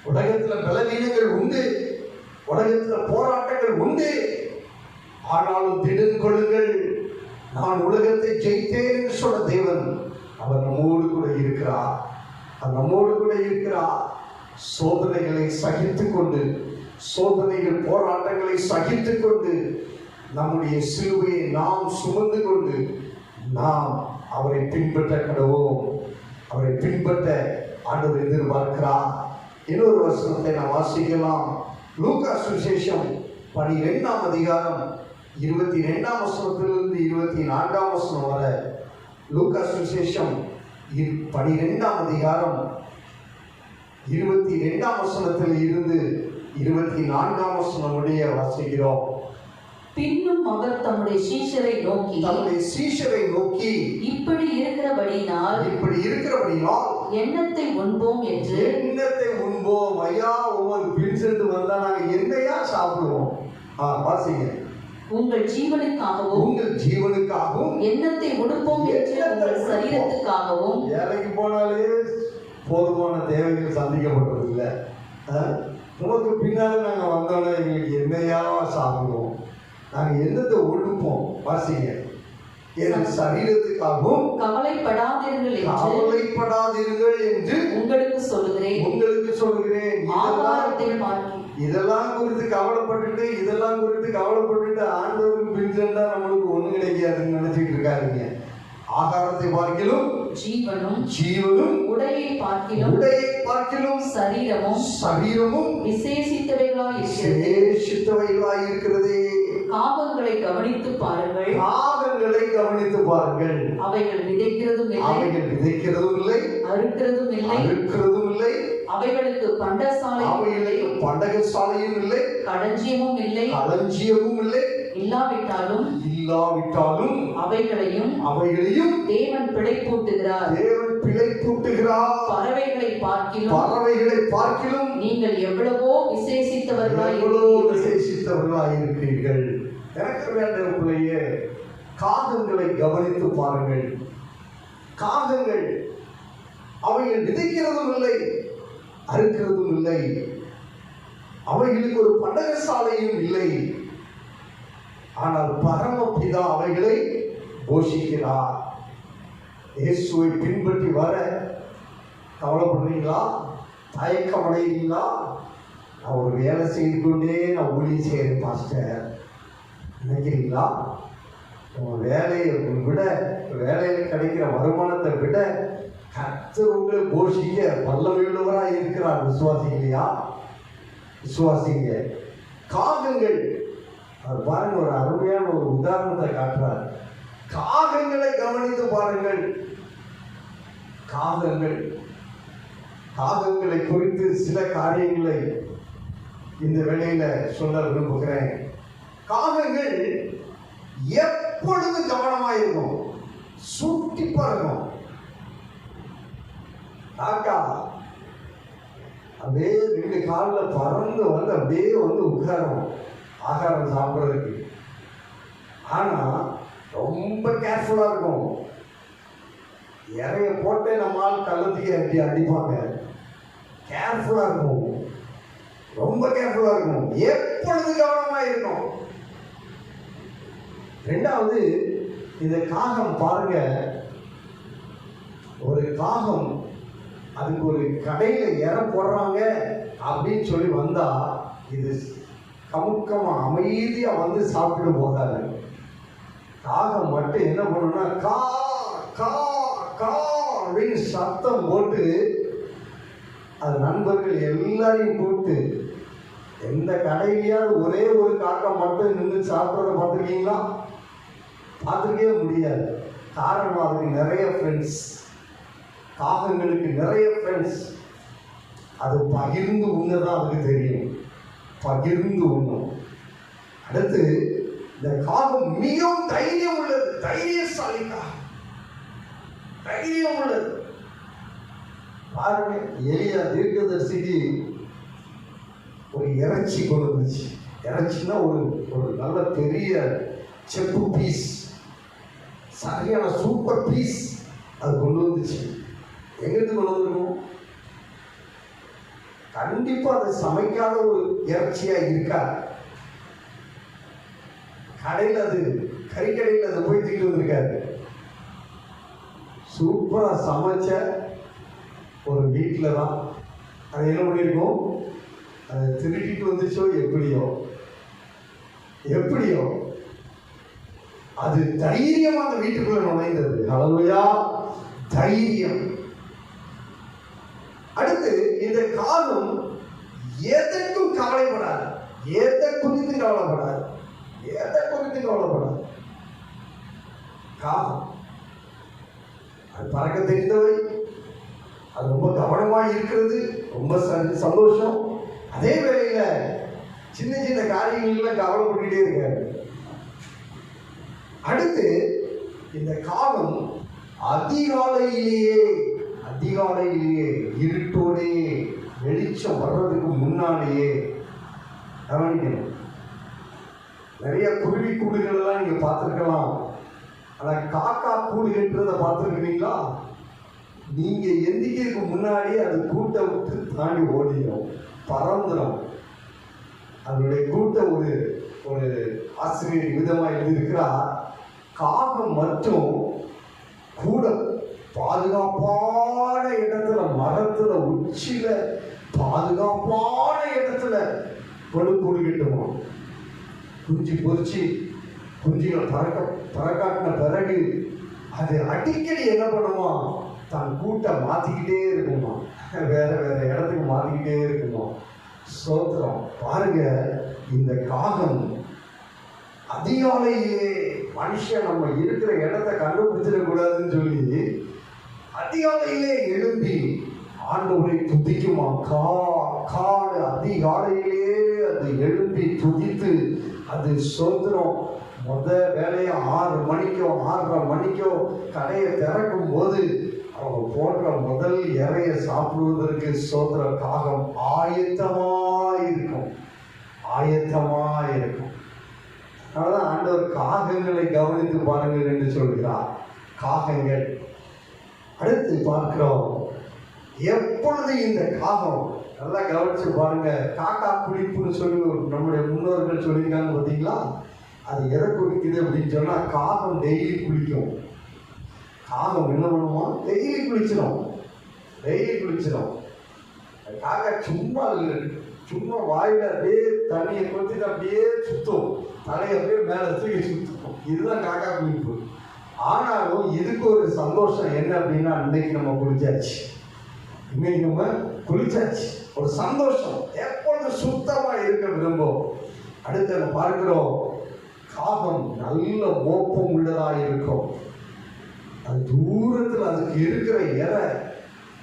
உலகத்தில் பலவீனங்கள் உண்டு, உலகத்தில் போராட்டங்கள் உண்டு. ஆனாலும் திடன் கொள்ளுங்கள், நான் உலகத்தை ஜெயித்தேன் என்று சொன்ன தேவன் அவர் நம்மோடு கூட இருக்கிறார். சோதனைகளை சகித்துக் கொண்டு, சோதனைகள் போராட்டங்களை சகித்துக் கொண்டு, நம்முடைய சிலுவையை நாம் சுமந்து கொண்டு நாம் அவரை பின்பற்ற கடவோம். அவரை பின்பற்ற ஆண்டவர் எதிர்பார்க்கிறார். இன்னொரு வசனத்தை நாம் வாசிக்கலாம். லூக்கா சுவிசேஷம் 12ஆம் அதிகாரம் 22ஆம் வசனத்திலிருந்து 24ஆம் வசனம் வரை. லூக்கா சுவிசேஷம் 12ஆம் அதிகாரம் 22ஆம் வசனத்தில் இருந்து 24ஆம் வசனம் முடிய வாசிக்கிறோம். பின்னும் அவர் தம்முடைய சீஷரை நோக்கி இப்படி இருக்கிறபடினால் எண்ணத்தை உண்போம் ஐயா, உமக்கு பின் சென்று வந்தா நாங்க என்னையா சாப்பிடுவோம்? வாசிங்க. உங்கள் ஜீவனுக்காகவும் எண்ணத்தை உடுப்போம் என்று உங்கள் சரீரத்துக்காகவும். வேலைக்கு போனாலே போதுமான தேவைகள் சந்திக்கப்பட்டது இல்லை. உமக்கு பின்னால நாங்க வந்தோம்னா எங்களுக்கு என்னையா சாப்பிடுவோம்? நாங்கள் என்னத்தை ஒழுப்போம்? வாசிங்க. என் சரீரத்துக்காகவும் கவலைப்படாதீர்கள் என்று உங்களுக்கு சொல்லுகிறேன். இதெல்லாம் குறித்து கவலைப்பட்டுட்டு ஆண்டவருக்கு பின் சென்றா நம்மளுக்கு ஒண்ணும் கிடைக்காதுன்னு நினைச்சிட்டு இருக்காருங்க. ஆகாரத்தை பார்க்கிலும் ஜீவனும் உடையை பார்க்கிலும் சரீரமும் விசேஷித்தவைகளாய் இருக்கிறது. காகங்களை கவனித்து பாருங்கள். அவைகள் விதைக்கிறதும் இல்லை, அறுக்கிறதும் இல்லை. அவைகளுக்கு பண்டசாலையும் இல்லை, அவைகளுக்கு பண்டகசாலையும் இல்லை, களஞ்சியமும் இல்லை, களஞ்சியமும் இல்லை. இல்லாவிட்டாலும் அவைகளையும் தேவன் பிழைப்பூட்டுகிறார். தேவன் பிழைப்பூட்டுகிறார். பறவைகளை பார்க்கிலும் நீங்கள் எவ்வளவோ விசேஷித்தவர்களாய் இருக்கிறீர்கள். எனக்கு வேண்டிய பிள்ளையே, காகங்களை கவனித்து பாருங்கள். காகங்கள் அவைகள் விதைக்கிறதும் இல்லை, அறுக்கிறதும் இல்லை, அவைகளுக்கு ஒரு பண்டகசாலையும் இல்லை. ஆனால் பரமபிதா அவைகளை போஷிக்கிறார். இயேசுவை பின்பற்றி வர கவலைப்படுறீங்களா? தயக்கம் அடைகிறீங்களா? நான் ஒரு வேலை செய்து கொண்டே நான் ஊழியம் செய்கிறேன் பாஸ்டர் நினைக்கிறீங்களா? உங்கள் வேலையை விட, வேலையில் கிடைக்கிற வருமானத்தை விட கர்த்தர் உங்களை போஷிக்க வல்லமையுள்ளவராக இருக்கிறார். விசுவாசிங்களையா? விசுவாசிங்க. காகங்கள், அது பாருங்க, ஒரு அருமையான ஒரு உதாரணத்தை காட்டுறார். காகங்களை கவனித்து பாருங்கள். காகங்களை குறித்து சில காரியங்களை இந்த வேளையில சொல்ல விரும்புகிறேன். காகங்கள் எப்பொழுது கவனமாயிருக்கும், சுட்டிப்பா இருக்கும். காக்கா அப்படியே 2 காலில் பறந்து வந்து அப்படியே வந்து உட்காரும் ஆகாரம் சாப்பிட்றதுக்கு. ஆனால் ரொம்ப கேர்ஃபுல்லாக இருக்கும். இறைய போட்டே நம்மால் கள்ளத்துக்கு அடிப்பாங்க. கேர்ஃபுல்லாக இருக்கும், ரொம்ப கேர்ஃபுல்லாக இருக்கும், எப்பொழுது கவனமாக இருக்கும். 2வது, இந்த காகம் பாருங்க, ஒரு காகம் அதுக்கு ஒரு கடையில் இற போடுறாங்க அப்படின்னு சொல்லி வந்தா இது கமுக்கமா அமைதியா வந்து சாப்பிட்டு போகாது. காகம் மட்டும் என்ன பண்ணுன்னா கா கா கா அப்படின்னு சத்தம் போட்டு அது நண்பர்கள் எல்லாரையும் கூப்பிட்டு, எந்த கடையிலையாவது ஒரே ஒரு காக்கா மட்டும் நின்று சாப்பிட்றத பார்த்துருக்கீங்களா? பார்த்துருக்கவே முடியாது. காரணம், அதுக்கு நிறைய ஃப்ரெண்ட்ஸ். காகங்களுக்கு நிறைய ஃப்ரெண்ட்ஸ். அது பகிர்ந்து உண்ணதான் அதுக்கு தெரியும், பகிர்ந்து உண்ணும். அடுத்து, இந்த காகம் மிகவும் தைரியம் உள்ளது, தைரியசாலி காகம், தைரியம் உள்ளது. பாருங்க, எலியா தீர்க்கதரிசிக்கு ஒரு இறைச்சி கொண்டு வந்துச்சு. இறைச்சின்னா ஒரு நல்ல பெரிய செப்பு பீஸ், சரியான சூப்பர் பீஸ் அது கொண்டு வந்துச்சு. எங்கிருந்து கொண்டு வந்துருக்கும்? கண்டிப்பா அது சமைக்காத ஒரு இறைச்சியா இருக்கா? கடையில் அது கறிக்கடையில் அது போய் தூக்கிட்டு வந்திருக்காரு. சூப்பரா சமைச்ச ஒரு வீட்டில் தான் அது என்ன பண்ணியிருக்கோம்? அதை திருட்டிட்டு வந்துச்சோ எப்படியோ அது தைரியமா அந்த வீட்டுக்குள்ள நுழைந்தது. ஹல்லேலூயா, தைரியம். அடுத்து, இந்த காகம் எதற்கும் கவலைப்படாது, எதை குறித்து கவலைப்படாது. காகம் அது பறக்க தெரிந்தவை, அது ரொம்ப கவனமாக இருக்கிறது, ரொம்ப சந்தோஷம். அதே வேளையில சின்ன சின்ன காரியங்கள்லாம் கவலைப்பட்டுட்டே இருக்காரு. அடுத்து, இந்த காகம் அதிகாலையிலேயே இருட்டோடே வெளிச்சம் வர்றதுக்கு முன்னாலேயே கவனிக்கணும். நிறைய குருவி கூடுகளெல்லாம் நீங்க பார்த்துருக்கலாம். ஆனால் காக்கா கூடு கட்டுறதை பார்த்துருக்கிறீங்களா? நீங்க எந்திக்கிறதுக்கு முன்னாடியே அது கூட்டை விட்டு தாண்டி ஓடிடும், பறந்துடும். அதனுடைய கூட்டை ஒரு ஆசிரியர் விதமாக எழுதியிருக்கிறார். காகம் மட்டும் கூட பாதுகாப்பான இடத்துல, மரத்துல உச்சியில பாதுகாப்பான இடத்துல கூடு கட்டுமா. குஞ்சு பொறிச்சு குஞ்சுகள் பறக்காட்டின பிறகு அது அடிக்கடி என்ன பண்ணுமா? தன் கூட்டை மாத்திக்கிட்டே இருக்குமா, வேற இடத்துக்கு மாத்திக்கிட்டே இருக்குமா. ஸ்தோத்திரம். பாருங்க, இந்த காகம் அதிகாலையிலே, மனுஷன் நம்ம இருக்கிற இடத்தை கண்டுபிடிச்சிடக்கூடாதுன்னு சொல்லி அதிகாலையிலே எழும்பி ஆண்டவரை துதிக்குமா. காடு அதிகாலையிலே அது எழுப்பி துதித்து அது சோதனம். வேலையை 6 மணிக்கோ 6:30 மணிக்கோ கடையை திறக்கும் போது அவங்க போன்ற முதல் இறைய சாப்பிடுவதற்கு சோதர காகம் ஆயத்தமாயிருக்கும். அதனாலதான் ஆண்டவர் காகங்களை கவனித்து பாருங்கள் என்று சொல்கிறார். காகங்கள். அடுத்து பார்க்கிறோம், எப்பொழுது இந்த காகம், நல்லா கவனிச்சு பாருங்க, காக்கா குளிப்புன்னு சொல்லி நம்முடைய முன்னோர்கள் சொல்லியிருக்காங்க பார்த்தீங்களா? அது எதை குளிக்குது அப்படின்னு சொன்னா, காகம் டெய்லி குளிக்கும். காகம் என்ன பண்ணுமா? டெய்லி குளிச்சிடும். காக்கா சும்மா வாயில அப்படியே தண்ணியை கொத்திட்டு அப்படியே சுத்தும், தலையை அப்படியே மேல தூக்கி சுத்தும். இதுதான் காக்கா குளிப்பு. ஆனாலும் இதுக்கு ஒரு சந்தோஷம் என்ன அப்படின்னா, இன்னைக்கு நம்ம குளிச்சாச்சு, ஒரு சந்தோஷம். எப்பொழுது சுத்தமா இருக்க விரும்பும். அடுத்து நம்ம பார்க்கிறோம், காகம் நல்ல மோப்பம் உள்ளதா இருக்கும். அது தூரத்தில் அதுக்கு இருக்கிற இறை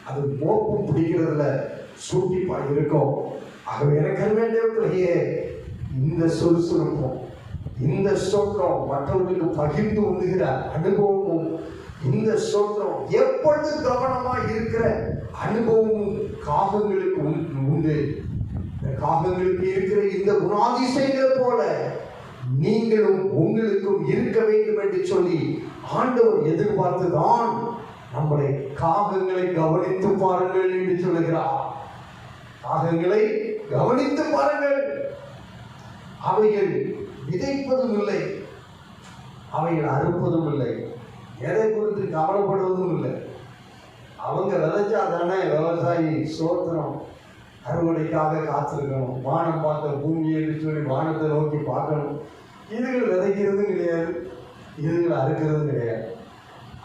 அது மோப்பம் பிடிக்கிறதுல சூட்டிப்பா இருக்கும். ஆகவே எனக்கு வேண்டிய இந்த சுறுசுறுப்பும் இந்த சோத்திரம் மற்றவர்களுக்கு பகிர்ந்து உண்ணுகிற அனுபவமும் இந்த சோத்திரம் எப்பொழுது கவனமாக இருக்கிற அனுபவமும் காகங்களுக்கு உண்டு. காகங்களுக்கு இருக்கிற இந்த குணாதிசயங்கள் போல நீங்களும் உங்களுக்கும் இருக்க வேண்டும் என்று சொல்லி ஆண்டவர் எதிர்பார்த்துதான் நம்மளை காகங்களை கவனித்து பாருங்கள் என்று சொல்லுகிறார். காகங்களை கவனித்து பாருங்கள். அவைகள் விதைப்பதும் இல்லை, அவைகள் அறுப்பதும் இல்லை, எதை குறித்து கவலைப்படுவதும் இல்லை. அவங்க விதைச்சா தானே விவசாயி சோத்திரம் அறுவடைக்காக காத்திருக்கணும். வானம் பார்த்த பூமி என்று சொல்லி வானத்தை நோக்கி பார்க்கணும். இதுகள் விதைக்கிறதும் கிடையாது, இதுகள் அறுக்கிறதும் கிடையாது.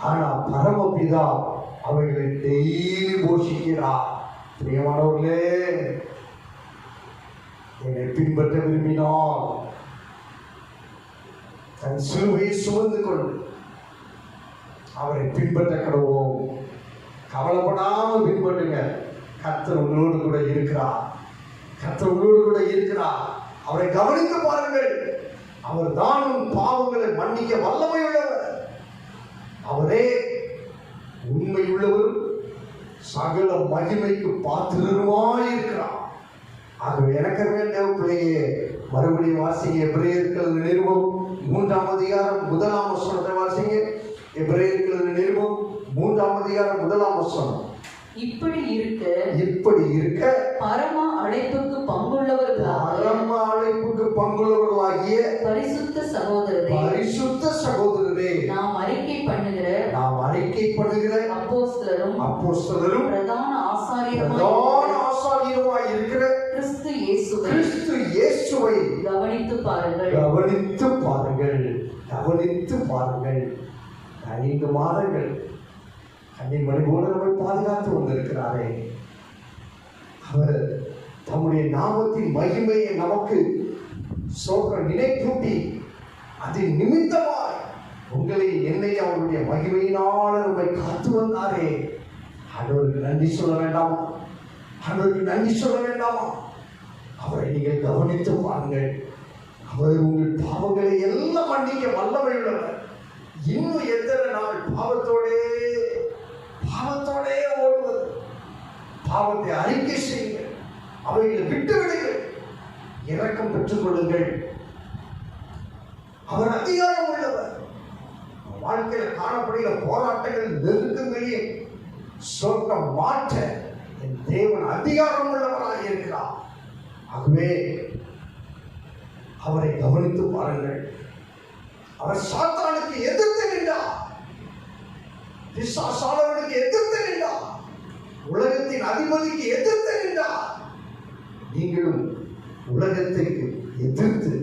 ஆனால் பரமபிதா அவைகளை டெய்லி போஷிக்கிறார். பிரியமானவர்களே, என்னை பின்பற்ற விரும்பினால் தன் சிலுவையை சுமந்து கொண்டு அவரை பின்பற்ற கடவோம். கவலைப்படாமல் பின்பற்றுங்க. கர்த்தர் உங்களோடு கூட இருக்கிறார். அவரை கவனித்து பாருங்கள். அவர் தானும் பாவங்களை மன்னிக்க வல்லமையுள்ளவர். அவரே உண்மையுள்ளவர், சகல மகிமைக்கு பாத்திரமாயிருக்கிறார். ஆகவே எனக்கு வேண்டிய பிள்ளையே, மறுபடியும் வாசிங்க. எபிரேயர்கள் நிருபம் 3ஆம் அதிகாரம் 1ஆம் வசனத்தை வாசிங்க. எபிரேயர்கள் நிருபம் 3ஆம் அதிகாரம் 1ஆம் வசனம். இப்படி இருக்க பரம அழைப்புக்கு பங்குள்ளவர்களாகிய பரிசுத்த சகோதரரே, நாம் அறிக்கை பண்ணுகிற அப்போஸ்தலரும் பிரதான ஆசாரியருமாய் இருக்கிற கிறிஸ்து இயேசுவை கவனித்து பாருங்கள். 5 மாதங்கள் கன்னிமணி போல நம்மை பாதுகாத்து வந்திருக்கிறாரே. அவர் தம்முடைய நாமத்தின் மகிமையை நமக்கு சொல்ற நினைப்பூட்டி அதன் நிமித்தமாய் உங்களை என்னை அவருடைய மகிமையினால் நம்மை காத்து வந்தாரே. ஆண்டவருக்கு நன்றி சொல்ல வேண்டாமா? அவரை நீங்கள் கவனித்து பாருங்கள். அவர் உங்கள் பாவங்களை எல்லாம் மன்னிக்க வல்லமை உள்ளவர். இன்னும் எத்தனை நாள் பாவத்தோடே ஓடுவது? பாவத்தை அறிக்கை செய்யுங்கள், அவைகளை விட்டு விடுங்கள், இரக்கம் பெற்றுக் கொள்ளுங்கள். அவர் அதிகாரம் உள்ளவர். வாழ்க்கையில் காணப்படுகிற போராட்டங்கள் நெருக்கங்களையும் சொர்க்கம் மாற்ற என் தேவன் அதிகாரம் உள்ளவராக இருக்கிறார். ஆகவே அவரை கவனித்து பாருங்கள். அவர் சாத்தானுக்கு எதிர்த்து நின்றார், பிசாசானவனுக்கு எதிர்த்து நின்றார், உலகத்தின் அதிபதிக்கு எதிர்த்து நின்றார். நீங்களும் உலகத்திற்கு எதிர்த்து,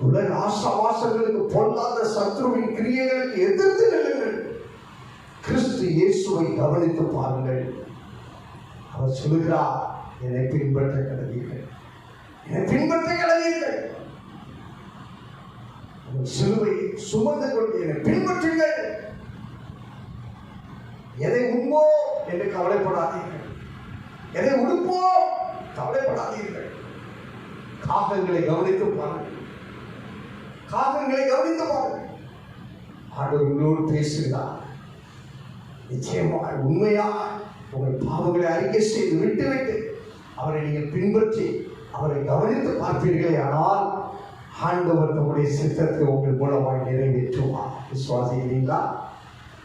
உலக ஆசாவாசங்களுக்கு, பொல்லாத சத்ருவின் கிரியைகளுக்கு எதிர்த்து நில்லுங்கள். கிறிஸ்து இயேசுவை கவனித்து பாருங்கள். அவர் சொல்லுகிறார், என்னை பின்பற்ற கடவீர்கள். சிலுவை சுமந்து கொண்டு என்னை பின்பற்றுங்கள். எதை உண்மோ என்று கவலைப்படாதீர்கள். எதை உடுப்போம்? கவலைப்படாதீர்கள். காகங்களை கவனித்து பாருங்கள். காகங்களை கவனித்து பாருங்கள். ஆண்டவர் உங்களோடு பேசுகிறார். நிச்சயமாக உண்மையாக உங்கள் பாவங்களை அறிக்கை செய்து விட்டு அவரை நீங்கள் பின்பற்றி அவரை கவனித்து பார்ப்பீர்களே, ஆனால் ஆண்டவர் தம்முடைய சித்தத்தை உங்கள் மூலமாக நிறைவேற்றுவார். விசுவாசிக்கிறீங்களா?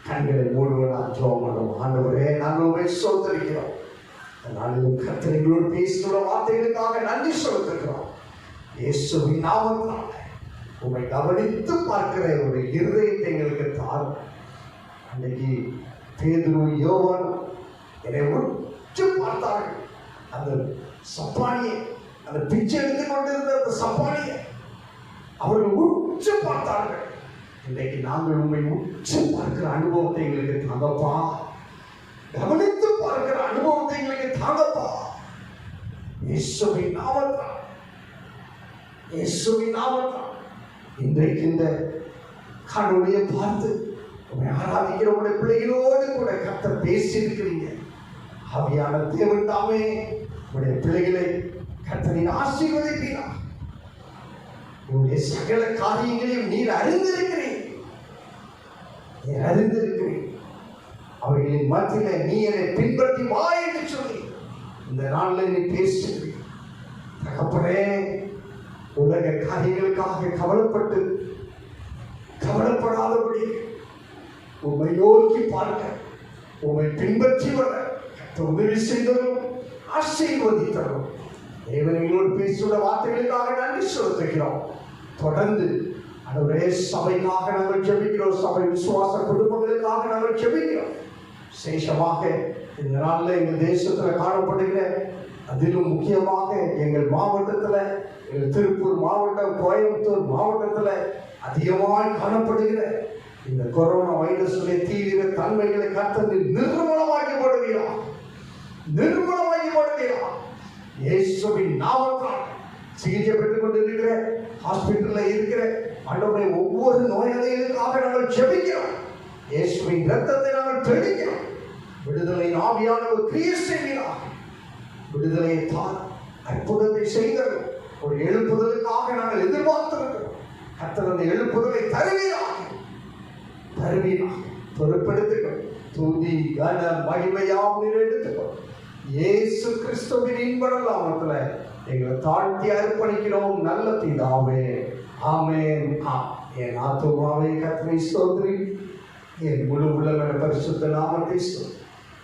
கண்களை மூடுவதால் ஜெபம் பண்ணுவோம். ஆண்டவரே, நாங்கள் உண்மை சோதரிக்கிறோம். நாளிலும் கர்த்தர் எங்களோடு பேசுகிற வார்த்தைகளுக்காக நன்றி செலுத்துகிறோம். இயேசுவின் நாமத்தினால உண்மை கவனித்து பார்க்கிற ஒரு இருதயத்தை எங்களுக்கு தாரும். அன்னைக்கு பேதுரு, யோவான் என்னை உற்று பார்த்தார்கள். அந்த சப்பானியை, அந்த பிச்சை எடுத்து கொண்டிருந்த அந்த சப்பானியை அவர்கள் உற்று பார்த்தார்கள். இன்றைக்கு நாங்கள் உண்மை உற்று பார்க்கிற அனுபவத்தை எங்களுக்கு தாங்கப்பா. கவனித்து பார்க்கிற அனுபவத்தை எங்களுக்கு தாங்கப்பா. இயேசுவின் நாமத்தால், இயேசுவின் நாமத்தால் இன்றைக்கு இந்த காணொளியை பார்த்து உண்மை ஆராதிக்கிற உங்களுடைய பிள்ளைகளோடு கூட கர்த்தர் பேசியிருக்கிறீங்க. ஆவியான தேவன் தாமே உங்களுடைய பிள்ளைகளை கர்த்தரின் ஆசீர்வதிப்பீரா. உங்களுடைய சகல காரியங்களையும் நீர் அறிந்திருக்கிறீர். நீர் அறிந்திருக்கிறீர். அவைகளின் மத்தியில நீ என்னை பின்பற்றி வா என்று சொல்லி இந்த நாளில் நீ பேசுகிறீர். தகப்பனே, உலக காரியங்களுக்காக கவலைப்படாதபடி உம்மை நோக்கி பார்க்க, உம்மை பின்பற்றி வர உதவி செய்தரும் ஆசீர்வதித்தரும். தேவனோடு பேசுகிற வார்த்தைகளுக்காக நன்றி செலுத்துகிறோம். தொடர்ந்து ஒரே சபைக்காக நாங்கள் ஜெபிக்கிறோம். சபை விசுவாச குடும்பங்களுக்காக நாங்கள் ஜெபிக்கிறோம். விசேஷமாக இந்த நாளில் எங்கள் தேசத்தில் காணப்படுகிற, அதிலும் முக்கியமாக எங்கள் மாவட்டத்தில், எங்கள் திருப்பூர் மாவட்டம், கோயம்புத்தூர் மாவட்டத்தில் அதிகமாக காணப்படுகிற இந்த கொரோனா வைரஸுடைய தீவிர தன்மைகளை கர்த்தர் நிர்மூலமாக்கி போடுகிறார். இயேசுவின் நாமத்தால் சிகிச்சை பெற்றுக் கொண்டிருக்கிற, ஹாஸ்பிட்டலில் இருக்கிற ஆண்டவரே, ஒவ்வொரு நோயாளிகளுக்காக நாங்கள் ஜெபிக்கிறோம். இயேசுவின் இரத்தத்தை நாங்கள் தெளிக்கிறோம். விடுதலையின் ஆவியானவர் கிரியை செய்கிறார். விடுதலையை தான் அற்புதத்தை செய்தது. ஒரு எழுப்புதலுக்காக நாங்கள் எதிர்பார்த்திருக்கிறோம். கர்த்தர் அந்த எழுப்புதலை தருவீராக பொறுப்பெடுத்துக்கொள். துதி கன மகிமையாம் எடுத்துக்கொள். இயேசு கிறிஸ்துவின் இன்பம் நாமத்துல எங்களை தாழ்த்தி அர்ப்பணிக்கிறோம் நல்ல பிதாவே. ஆமென். என் ஆத்துமாவே கர்த்தரை ஸ்தோத்திரி, என் முழு உள்ளம் பரிசுத்த நாமத்தை ஸ்தோத்திரி.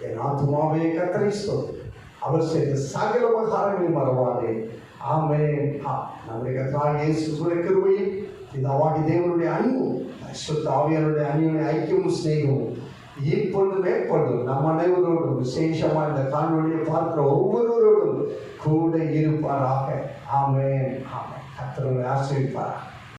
என் ஆத்துமாவே கர்த்தரை ஸ்தோத்திரி, அவர் செய்த சகல உபகாரங்களையும் மறவாதே. ஆமென். நம்முடைய கர்த்தராகிய இயேசுவின் கிருபையும் பிதாவாகிய தேவனுடைய அன்பும் பரிசுத்த ஆவியானவருடைய அந்யோன்ய ஐக்கியமும் சிநேகமும் இப்பொழுதும் மேற்பொழுதும் நம் அனைவரோடும் விசேஷமா இந்த காணொளியை பார்க்கிற ஒவ்வொருவரோடும் கூட இருப்பாராக. ஆமென். ஆமென். கர்த்தர் உங்களை ஆசீர்வதிப்பாராக.